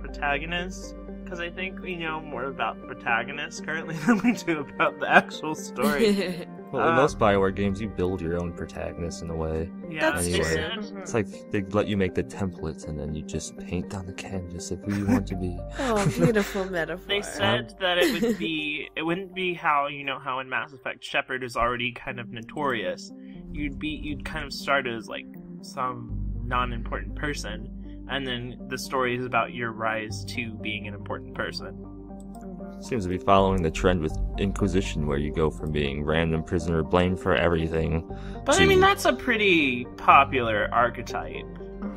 protagonist because I think we know more about protagonists currently than we do about the actual story.
Well, in most BioWare games, you build your own protagonist in a way.
Yeah,
That's
they
true.
said.
It's like they let you make the templates and then you just paint on the canvas of who you want to be.
Oh, beautiful metaphor.
They said that it would be. It wouldn't be how how in Mass Effect Shepard is already kind of notorious. You'd kind of start as like some non-important person, and then the story is about your rise to being an important person.
Seems to be following the trend with Inquisition, where you go from being random prisoner blamed for everything.
But I
to-
mean, that's a pretty popular archetype.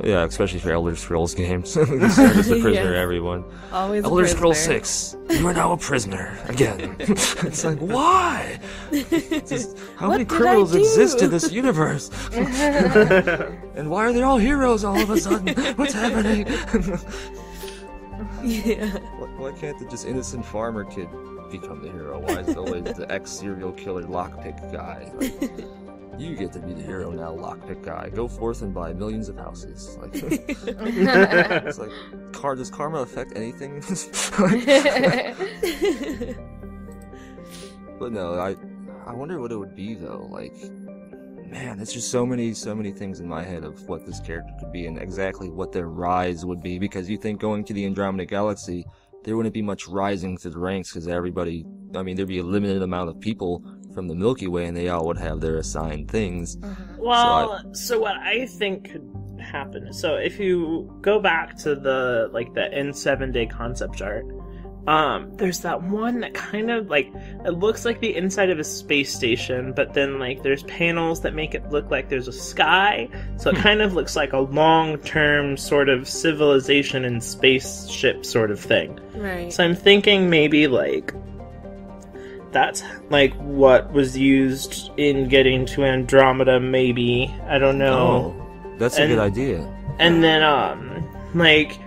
Yeah, especially for Elder Scrolls games. You start as the prisoner,
Yes.
everyone.
Always a
Elder Scrolls
prisoner.
6, you are now a prisoner again. It's like, why? Just, how
What
many
did I
criminals
do?
exist in this universe? And why are they all heroes all of a sudden? What's happening?
Yeah.
Why can't the just innocent farmer kid become the hero? Why is it always the ex-serial killer lockpick guy? Like, you get to be the hero now, lockpick guy. Go forth and buy millions of houses. Like, it's like, does karma affect anything? But no, I wonder what it would be though. Like, man, it's just so many things in my head of what this character could be and exactly what their rise would be. Because you think going to the Andromeda Galaxy, there wouldn't be much rising through the ranks because everybody, I mean, there'd be a limited amount of people from the Milky Way, and they all would have their assigned things.
Well, so what I think could happen, so if you go back to the N7 day concept art, there's that one that kind of, like, it looks like the inside of a space station, but then, like, there's panels that make it look like there's a sky, so it kind of looks like a long-term sort of civilization and spaceship sort of thing.
Right.
So I'm thinking maybe, like, that's, like, what was used in getting to Andromeda, maybe. I don't know.
Oh, that's a good idea.
And then, like,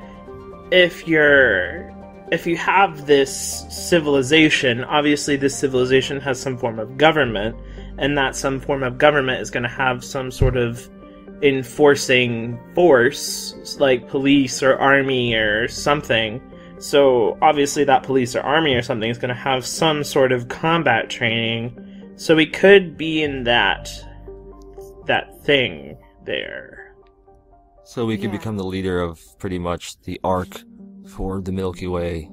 if you have this civilization, obviously this civilization has some form of government, and that some form of government is going to have some sort of enforcing force, like police or army or something. So obviously that police or army or something is going to have some sort of combat training. So we could be in that thing there.
So we could become the leader of pretty much the arc for the Milky Way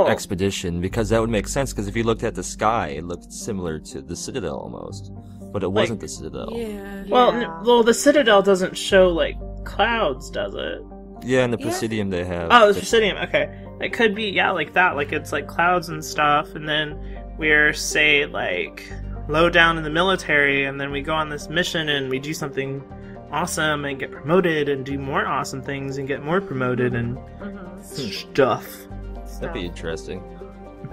expedition, because that would make sense, because if you looked at the sky, it looked similar to the Citadel almost, but it wasn't the Citadel.
Yeah.
Well, the Citadel doesn't show, like, clouds, does it?
Yeah, and the Presidium they have.
Oh, the Presidium, okay. It could be, like that, like, it's, like, clouds and stuff, and then we're, say, like, low down in the military, and then we go on this mission and we do something awesome and get promoted and do more awesome things and get more promoted and stuff.
That'd be interesting.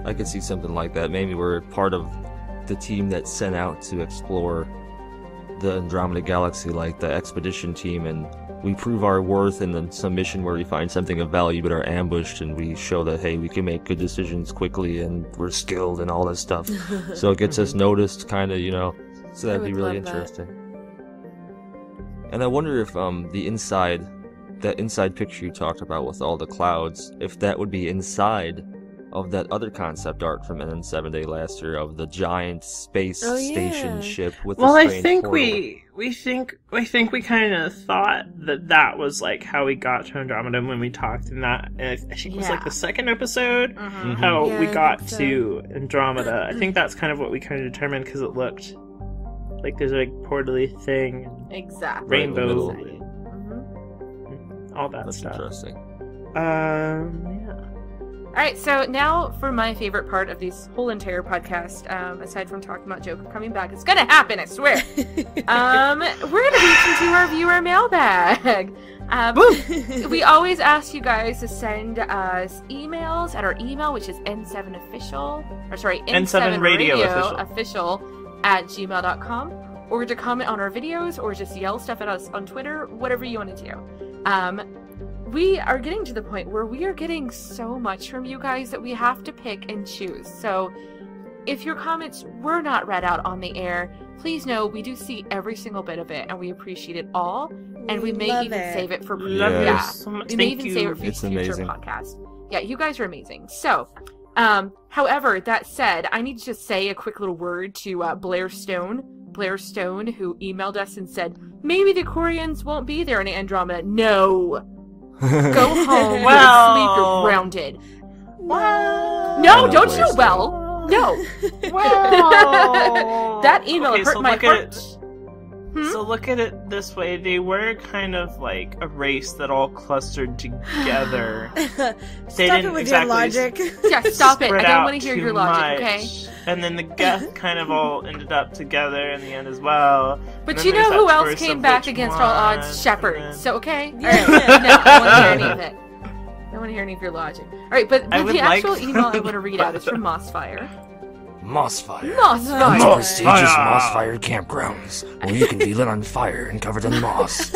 I could see something like that. Maybe we're part of the team that's sent out to explore the Andromeda Galaxy, like the expedition team, and we prove our worth in some mission where we find something of value but are ambushed, and we show that, hey, we can make good decisions quickly and we're skilled and all this stuff. So it gets us noticed, kind of, you know. So that'd be really interesting. And I wonder if that inside picture you talked about with all the clouds, if that would be inside of that other concept art from N7 Day last year of the giant space station ship with the strange
I think
portal.
we think we kind of thought that was, like, how we got to Andromeda when we talked in that. I think it was like the second episode, how we got to Andromeda. I think that's kind of what we kind of determined, because it looked like there's a big portally thing,
Exactly.
rainbow, all that
That's
stuff.
interesting.
Yeah.
Alright, so now for my favorite part of this whole entire podcast, aside from talking about Joker coming back, it's gonna happen, I swear! We're gonna reach into our viewer mailbag! We always ask you guys to send us emails at our email, which is N7radioofficial@gmail.com, or to comment on our videos, or just yell stuff at us on Twitter, whatever you want to do. We are getting to the point where we are getting so much from you guys that we have to pick and choose. So if your comments were not read out on the air, please know we do see every single bit of it, and we appreciate it all. And we may even save it for
We may even
save it for
It's
future
amazing.
podcasts. Yeah, you guys are amazing. So, however, that said, I need to just say a quick little word to Blair Stone, who emailed us and said, maybe the Koreans won't be there in Andromeda. No. Go home.
Well.
Sleep. You're grounded.
Well.
No,
I
don't
know
you
Blair
well. No.
Well.
That email
Okay,
hurt
so
my
look
heart.
at it. So look at it this way: they were kind of like a race that all clustered together.
Stop
didn't
it with
exactly
your logic.
Yeah, stop it. I
spread
don't
out
want to hear
too
your logic,
much.
okay?
And then the Geth kind of all ended up together in the end as well.
But
And
you
then
know
there's
who
that
else
choice
came
of
back
which
against all
one,
odds? Shepard.
and then-
So, okay?
Yeah.
Alright. No, I don't want to hear any of it. I don't want to hear any of your logic. Alright, but
I would
the actual
like-
email I want to read out is from Mossfire.
Mossfire.
Mossfire!
More prestigious moss-fired campgrounds, where you can be lit on fire and covered in moss.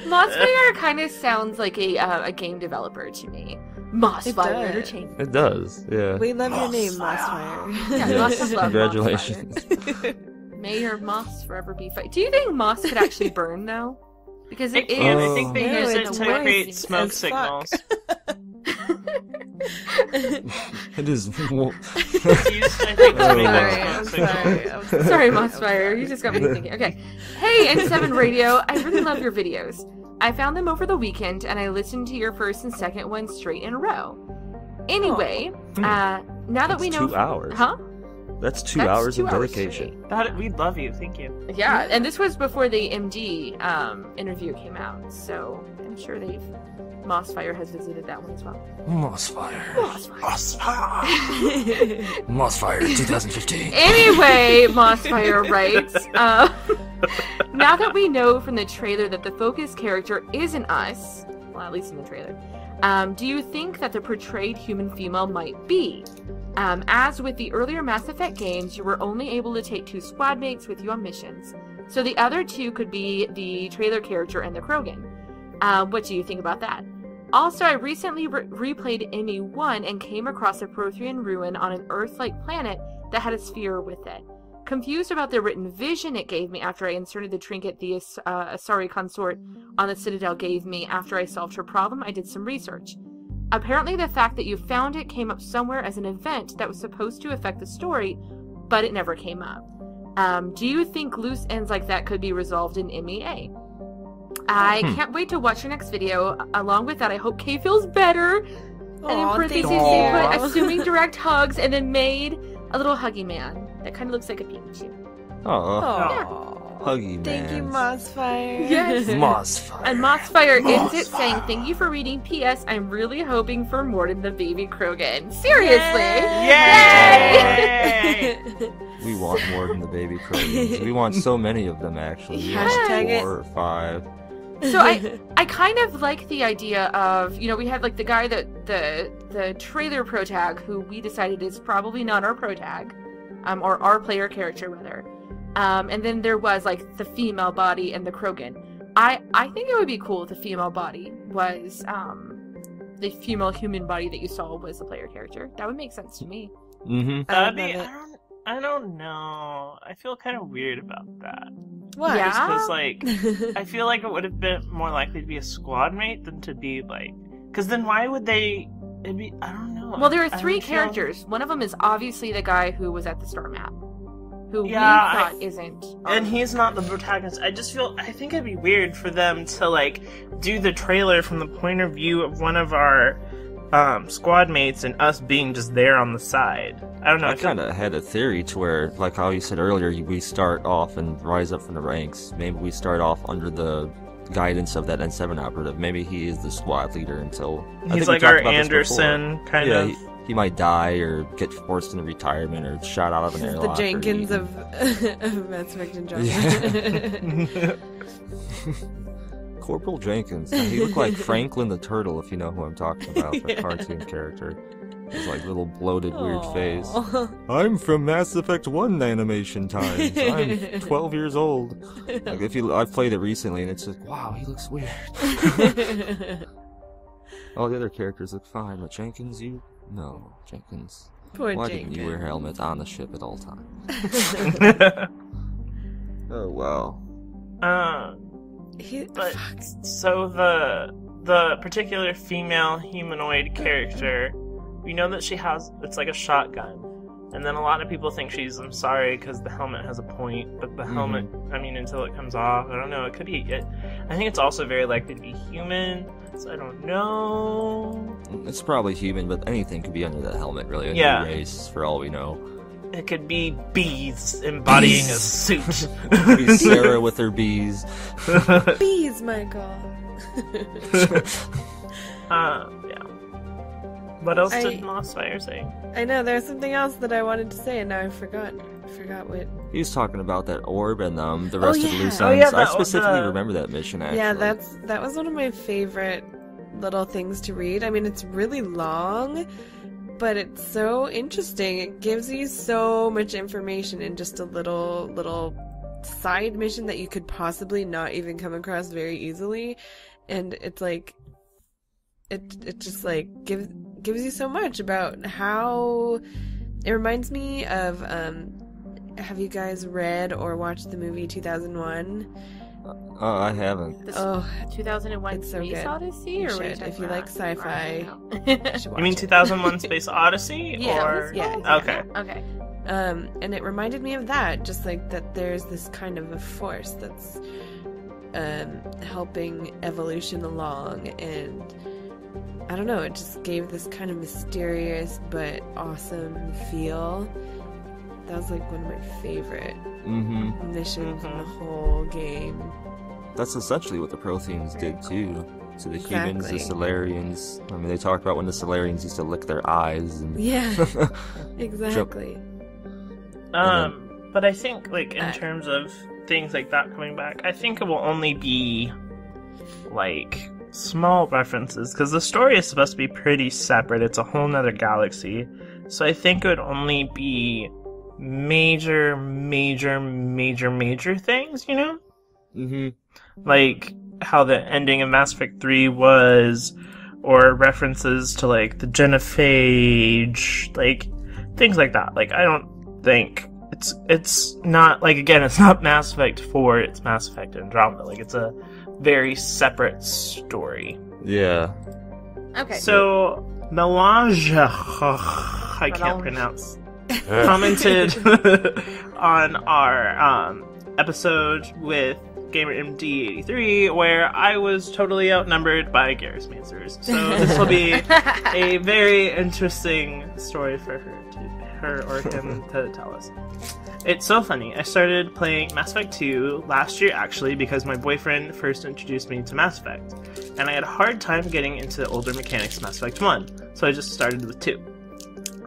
Mossfire kind of sounds like a game developer to me. Mossfire
does.
Entertainment.
It does, yeah.
We love your name, Mossfire.
Yeah,
Yes,
Moss love
congratulations.
Mossfire. May your moss forever be fight. Do you think moss could actually burn though? Because
It
it
can.
is.
I think they
No,
use it
it's
to
worse
create
as
smoke
fuck.
signals.
It is.
It's used, I think, to
Oh,
make
wow.
like smoke signals.
Sorry, Mossfire. You just got me thinking. Okay. Hey, N7 Radio. I really love your videos. I found them over the weekend, and I listened to your first and second one straight in a row. Anyway, now that we know
2 hours.
Huh?
That's 2
That's
hours
2
of
hours
dedication.
We'd love you. Thank you.
Yeah, and this was before the MD interview came out, so I'm sure Mossfire has visited that one as well.
Mossfire.
Mossfire.
Mossfire 2015.
Anyway, Mossfire writes, now that we know from the trailer that the focus character isn't us, well, at least in the trailer, do you think that the portrayed human female might be? As with the earlier Mass Effect games, you were only able to take 2 squad mates with you on missions, so the other 2 could be the trailer character and the Krogan. What do you think about that? Also, I recently replayed ME1 and came across a Prothean ruin on an Earth-like planet that had a sphere with it. Confused about the written vision it gave me after I inserted the trinket the Asari consort on the Citadel gave me after I solved her problem, I did some research. Apparently the fact that you found it came up somewhere as an event that was supposed to affect the story, but it never came up. Do you think loose ends like that could be resolved in MEA? I can't wait to watch your next video. Along with that, I hope Kay feels better. And in parentheses, they put assuming direct hugs and then made a little huggy man that kind of looks like a Pikachu.
Oh, huggy man.
Thank you, Mossfire.
Yes.
Mossfire.
And Mossfire ends it saying, thank you for reading. P.S. I'm really hoping for more than the baby Krogan. Seriously.
Yay!
We want more than the baby Krogans. We want so many of them, actually. We want
Hashtag
4 or 5.
So I kind of like the idea of, we had like the guy that the trailer protag who we decided is probably not our protag, or our player character rather. And then there was like the female body and the Krogan. I think it would be cool if the female body was the female human body that you saw was the player character. That would make sense to me.
Mm-hmm.
I don't know. I feel kind of weird about that.
What?
Yeah?
Because, I feel like it would have been more likely to be a squad mate than to be, because then why would they... I don't know.
Well, there are 3 characters. One of them is obviously the guy who was at the star map. Who we thought isn't.
And he's not the protagonist. I think it'd be weird for them to, do the trailer from the point of view of one of our squad mates and us being just there on the side. I don't know.
I kind of had a theory to where, like how you said earlier, we start off and rise up from the ranks. Maybe we start off under the guidance of that N7 operative. Maybe he is the squad leader until...
He's like our Anderson, kind of.
He might die or get forced into retirement or shot out of an airlock.
The Jenkins of Mass Effect and Andromeda.
Yeah. Corporal Jenkins. He looked like Franklin the Turtle, if you know who I'm talking about, the cartoon character. His little bloated weird face. I'm from Mass Effect 1 animation times. I'm 12 years old. I've played it recently and it's wow, he looks weird. All the other characters look fine, but Jenkins, no, Jenkins.
Poor
Why
Jenkins.
didn't you wear helmets on the ship at all times? Oh wow.
So the particular female humanoid character, we know that it's like a shotgun, and then a lot of people think she's because the helmet has a point, but the helmet, until it comes off, I don't know, it could be it. I think it's also very likely to be human, so I don't know.
It's probably human, but anything could be under that helmet, really. Any race, for all we know.
It could be bees embodying a suit.
It could be Sarah with her bees.
Bees, Michael.
Yeah. What else did Mossfire say?
I know, there's something else that I wanted to say, and now I forgot. I forgot what...
He was talking about that orb and the rest of the loose ends. I specifically remember that mission, actually.
Yeah, that was one of my favorite little things to read. It's really long, but it's so interesting. It gives you so much information in just a little side mission that you could possibly not even come across very easily. And it's it just gives you so much about how it reminds me of have you guys read or watched the movie 2001?
I haven't.
2001
it's so
Space
good.
Odyssey, or
if you like sci-fi,
you mean 2001 Space Odyssey?
Yeah,
Okay.
Okay.
And it reminded me of that, just that there's this kind of a force that's helping evolution along, and I don't know, it just gave this kind of mysterious but awesome feel. That was like one of my favorite missions in the whole game.
That's essentially what the Protheans did too. To the humans, the
Exactly.
Solarians. I mean, they talked about when the Solarians used to lick their eyes. And
Yeah, exactly.
But I think, like, in terms of things like that coming back, I think it will only be, like, small references, because the story is supposed to be pretty separate. It's a whole nother galaxy. So I think it would only be major things, you know?
Mm-hmm.
Like how the ending of Mass Effect 3 was, or references to, like, the genophage, like, things like that. Like, I don't think it's not, like, again, it's not Mass Effect 4, it's Mass Effect Andromeda. Like, it's a very separate story.
Yeah.
Okay.
So, Melange, I can't pronounce, commented on our episode with GamerMD83, where I was totally outnumbered by Garrus Mancers. So this will be a very interesting story for her or him to tell us. It's so funny. I started playing Mass Effect 2 last year, actually, because my boyfriend first introduced me to Mass Effect, and I had a hard time getting into the older mechanics of Mass Effect 1, so I just started with 2.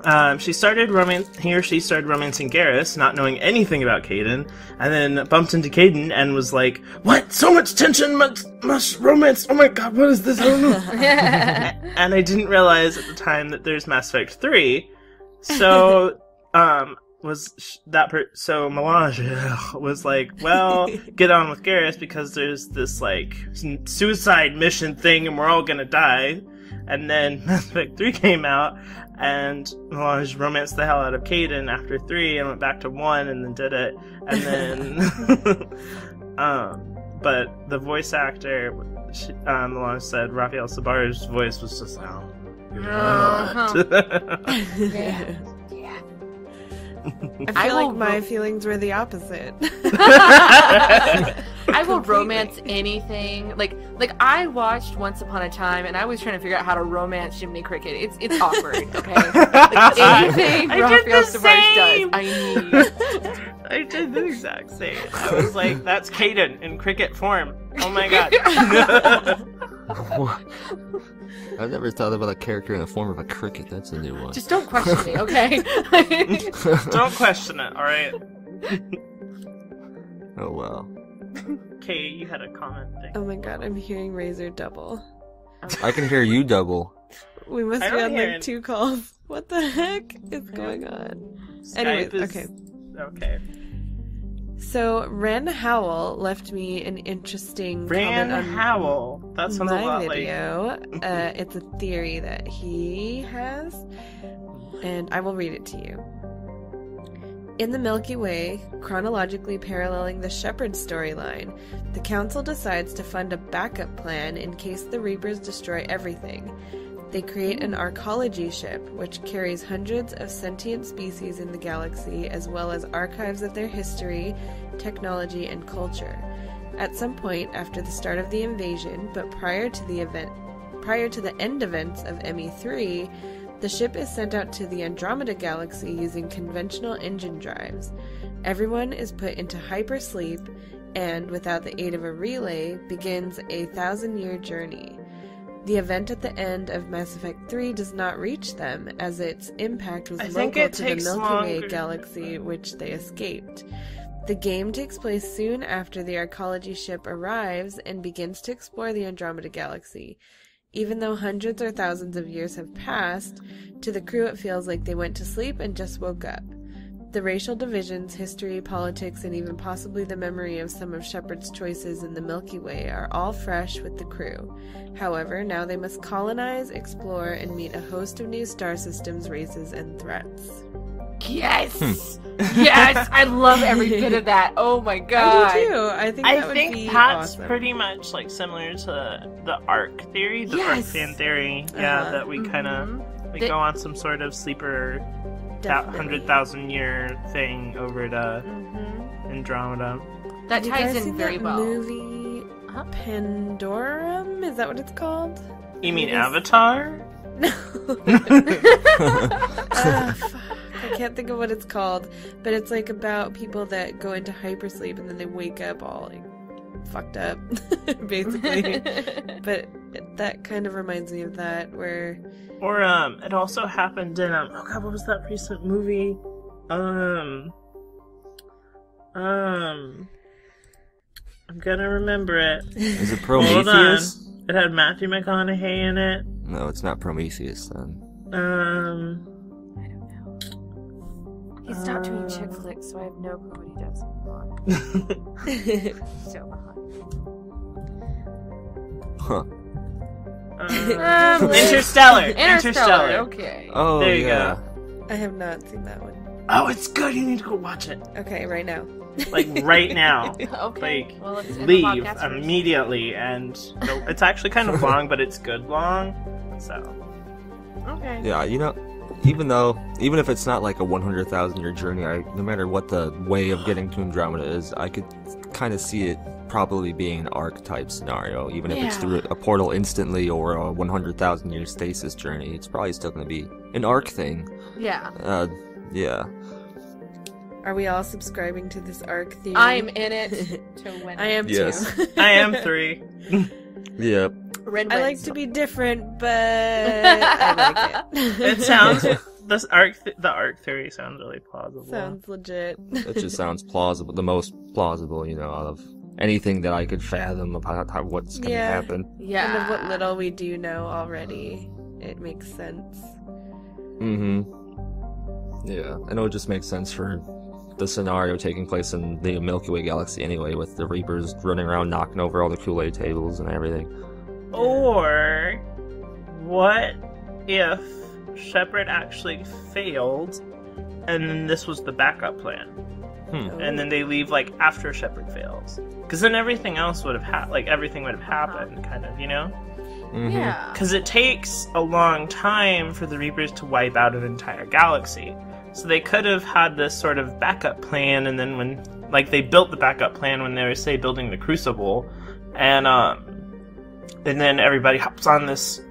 He or she started romancing Garrus, not knowing anything about Caden, and then bumped into Caden and was like, "What? So much tension, much romance! Oh my god, what is this? I don't know." And I didn't realize at the time that there's Mass Effect 3, so so Melange was like, "Well, get on with Garrus because there's this like suicide mission thing, and we're all gonna die." And then Mass Effect 3 came out, and Melange romanced the hell out of Caden after 3 and went back to 1 and then did it. And then, but the voice actor, Melange said Raphael Sabar's voice was just,
I feel like my feelings were the opposite.
I will romance anything. Like I watched Once Upon a Time, and I was trying to figure out how to romance Jiminy Cricket. It's awkward, okay? Like, anything Raphael Savarge does, I need.
I did the exact same. I was like, that's Caden in cricket form. Oh my god.
I've never thought about a character in the form of a cricket. That's a new one.
Just don't question me, okay?
Don't question it, alright?
Oh, well.
Okay, you had a comment thing.
Oh my god, I'm hearing Raizer double.
I can hear you double.
We must
I
be
don't
on
hear
like
it.
2 calls. What the heck is going on? Anyways, okay.
Okay.
So, Ren Howell left me an interesting
Ran
comment on
Howell. That sounds a
my
lot like...
video. It's a theory that he has, and I will read it to you. In the Milky Way, chronologically paralleling the Shepard storyline, the Council decides to fund a backup plan in case the Reapers destroy everything. They create an arcology ship, which carries hundreds of sentient species in the galaxy, as well as archives of their history, technology, and culture. At some point after the start of the invasion, but prior to the end events of ME3, the ship is sent out to the Andromeda galaxy using conventional engine drives. Everyone is put into hypersleep, and, without the aid of a relay, begins a 1,000-year journey. The event at the end of Mass Effect 3 does not reach them, as its impact was local to the Milky Way galaxy, which they escaped. The game takes place soon after the arcology ship arrives and begins to explore the Andromeda galaxy. Even though hundreds or thousands of years have passed, to the crew it feels like they went to sleep and just woke up. The racial divisions, history, politics, and even possibly the memory of some of Shepard's choices in the Milky Way are all fresh with the crew. However, now they must colonize, explore, and meet a host of new star systems, races, and threats.
Yes! Yes! I love every bit of that. Oh my god.
I do too. I think that would be
that's
awesome.
pretty much like similar to the ARC theory, the
Yes!
ARC fan theory. Yeah, that we kind of go on some sort of sleeper 100,000 year thing over to Andromeda.
That
Have you
ties
guys
in
seen
very
that
well.
movie Pandorum? Is that what it's called?
You mean Avatar?
No. Fuck. I can't think of what it's called, but it's like about people that go into hypersleep and then they wake up all like fucked up, basically. But that kind of reminds me of that, where...
Or, it also happened in, oh god, what was that recent movie? I'm gonna remember it.
Is it
Hold on.
Prometheus?
It had Matthew McConaughey in it.
No, it's not Prometheus then.
I don't know. He stopped doing chick flicks, so I have no clue what he does anymore. So behind.
Huh.
Interstellar.
Interstellar. Okay.
Oh,
There you
yeah.
I have not seen that one.
Oh, it's good. You need to go watch it.
Okay, right now.
Like, right now.
Okay.
Like,
Well, it's in the
leave
podcast version.
immediately. And it's actually kind of long, but it's good long. So.
Okay.
Yeah, you know, even if it's not like a 100,000-year journey, no matter what the way of getting to Andromeda is, I could kind of see it probably being an arc-type scenario. Even if it's
Yeah.
through a portal instantly or a 100,000-year stasis journey, it's probably still going to be an arc thing.
Yeah.
Yeah.
Are we all subscribing to this arc theory?
I'm in it to win.
I am
Yes.
too.
I am 3.
Yep.
Red
I like
wins.
to be different, but I like it.
It sounds... the arc theory sounds really plausible.
Sounds legit.
It just sounds plausible, the most plausible, you know, out of anything that I could fathom about what's going to
Yeah.
happen.
Yeah.
And of what little we do know already, it makes sense.
Mm-hmm. Yeah, and it would just make sense for the scenario taking place in the Milky Way galaxy anyway, with the Reapers running around knocking over all the Kool-Aid tables and everything.
Or what if Shepard actually failed and then this was the backup plan? And then they leave like after Shepard fails. Because then everything else would have everything would have happened, kind of, you know?
Mm-hmm.
Yeah.
Because it takes a long time for the Reapers to wipe out an entire galaxy. So they could have had this sort of backup plan, and then when, like, they built the backup plan when they were, say, building the Crucible, and then everybody hops on this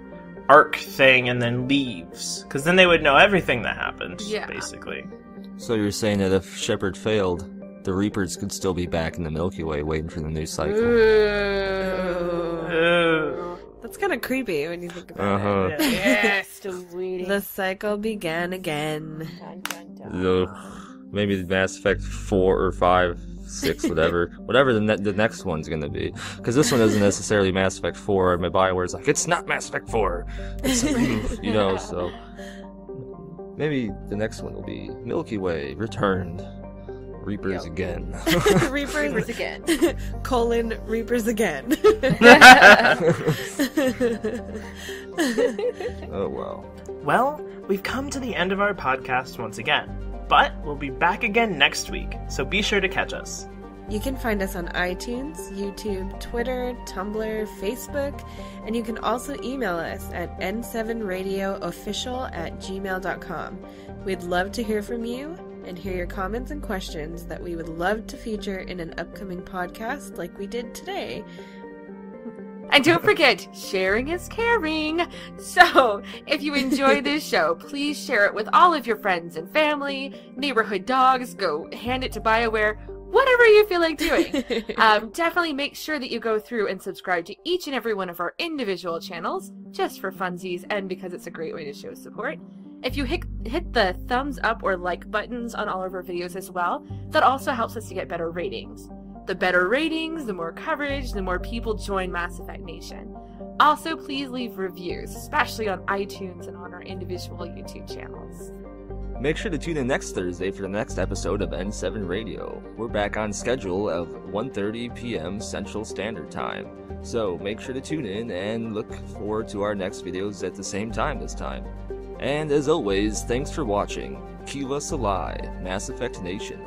arc thing and then leaves. Because then they would know everything that happened, basically.
So you're saying that if Shepard failed, the Reapers could still be back in the Milky Way waiting for the new cycle?
Ooh.
That's kind of creepy when you think about it.
Yeah.
Still waiting.
The cycle began again.
Dun, dun, dun.
Maybe Mass Effect 4 or 5, 6, whatever the next one's gonna be. Because this one isn't necessarily Mass Effect 4, and my BioWare's like, it's not Mass Effect 4! It's you know, so... Maybe the next one will be Milky Way, Returned, Reapers again.
Reapers
again.
Reapers again.
Oh, wow.
Well, we've come to the end of our podcast once again. But we'll be back again next week, so be sure to catch us.
You can find us on iTunes, YouTube, Twitter, Tumblr, Facebook, and you can also email us at n7radioofficial@gmail.com. We'd love to hear from you and hear your comments and questions that we would love to feature in an upcoming podcast like we did today.
And don't forget, sharing is caring. So, if you enjoy this show, please share it with all of your friends and family, neighborhood dogs, go hand it to BioWare, whatever you feel like doing. Definitely make sure that you go through and subscribe to each and every one of our individual channels, just for funsies and because it's a great way to show support. If you hit the thumbs up or like buttons on all of our videos as well, that also helps us to get better ratings. The better ratings, the more coverage, the more people join Mass Effect Nation. Also, please leave reviews, especially on iTunes and on our individual YouTube channels.
Make sure to tune in next Thursday for the next episode of N7 Radio. We're back on schedule of 1:30 p.m. Central Standard Time. So make sure to tune in and look forward to our next videos at the same time this time. And as always, thanks for watching. Kila Salai, Mass Effect Nation.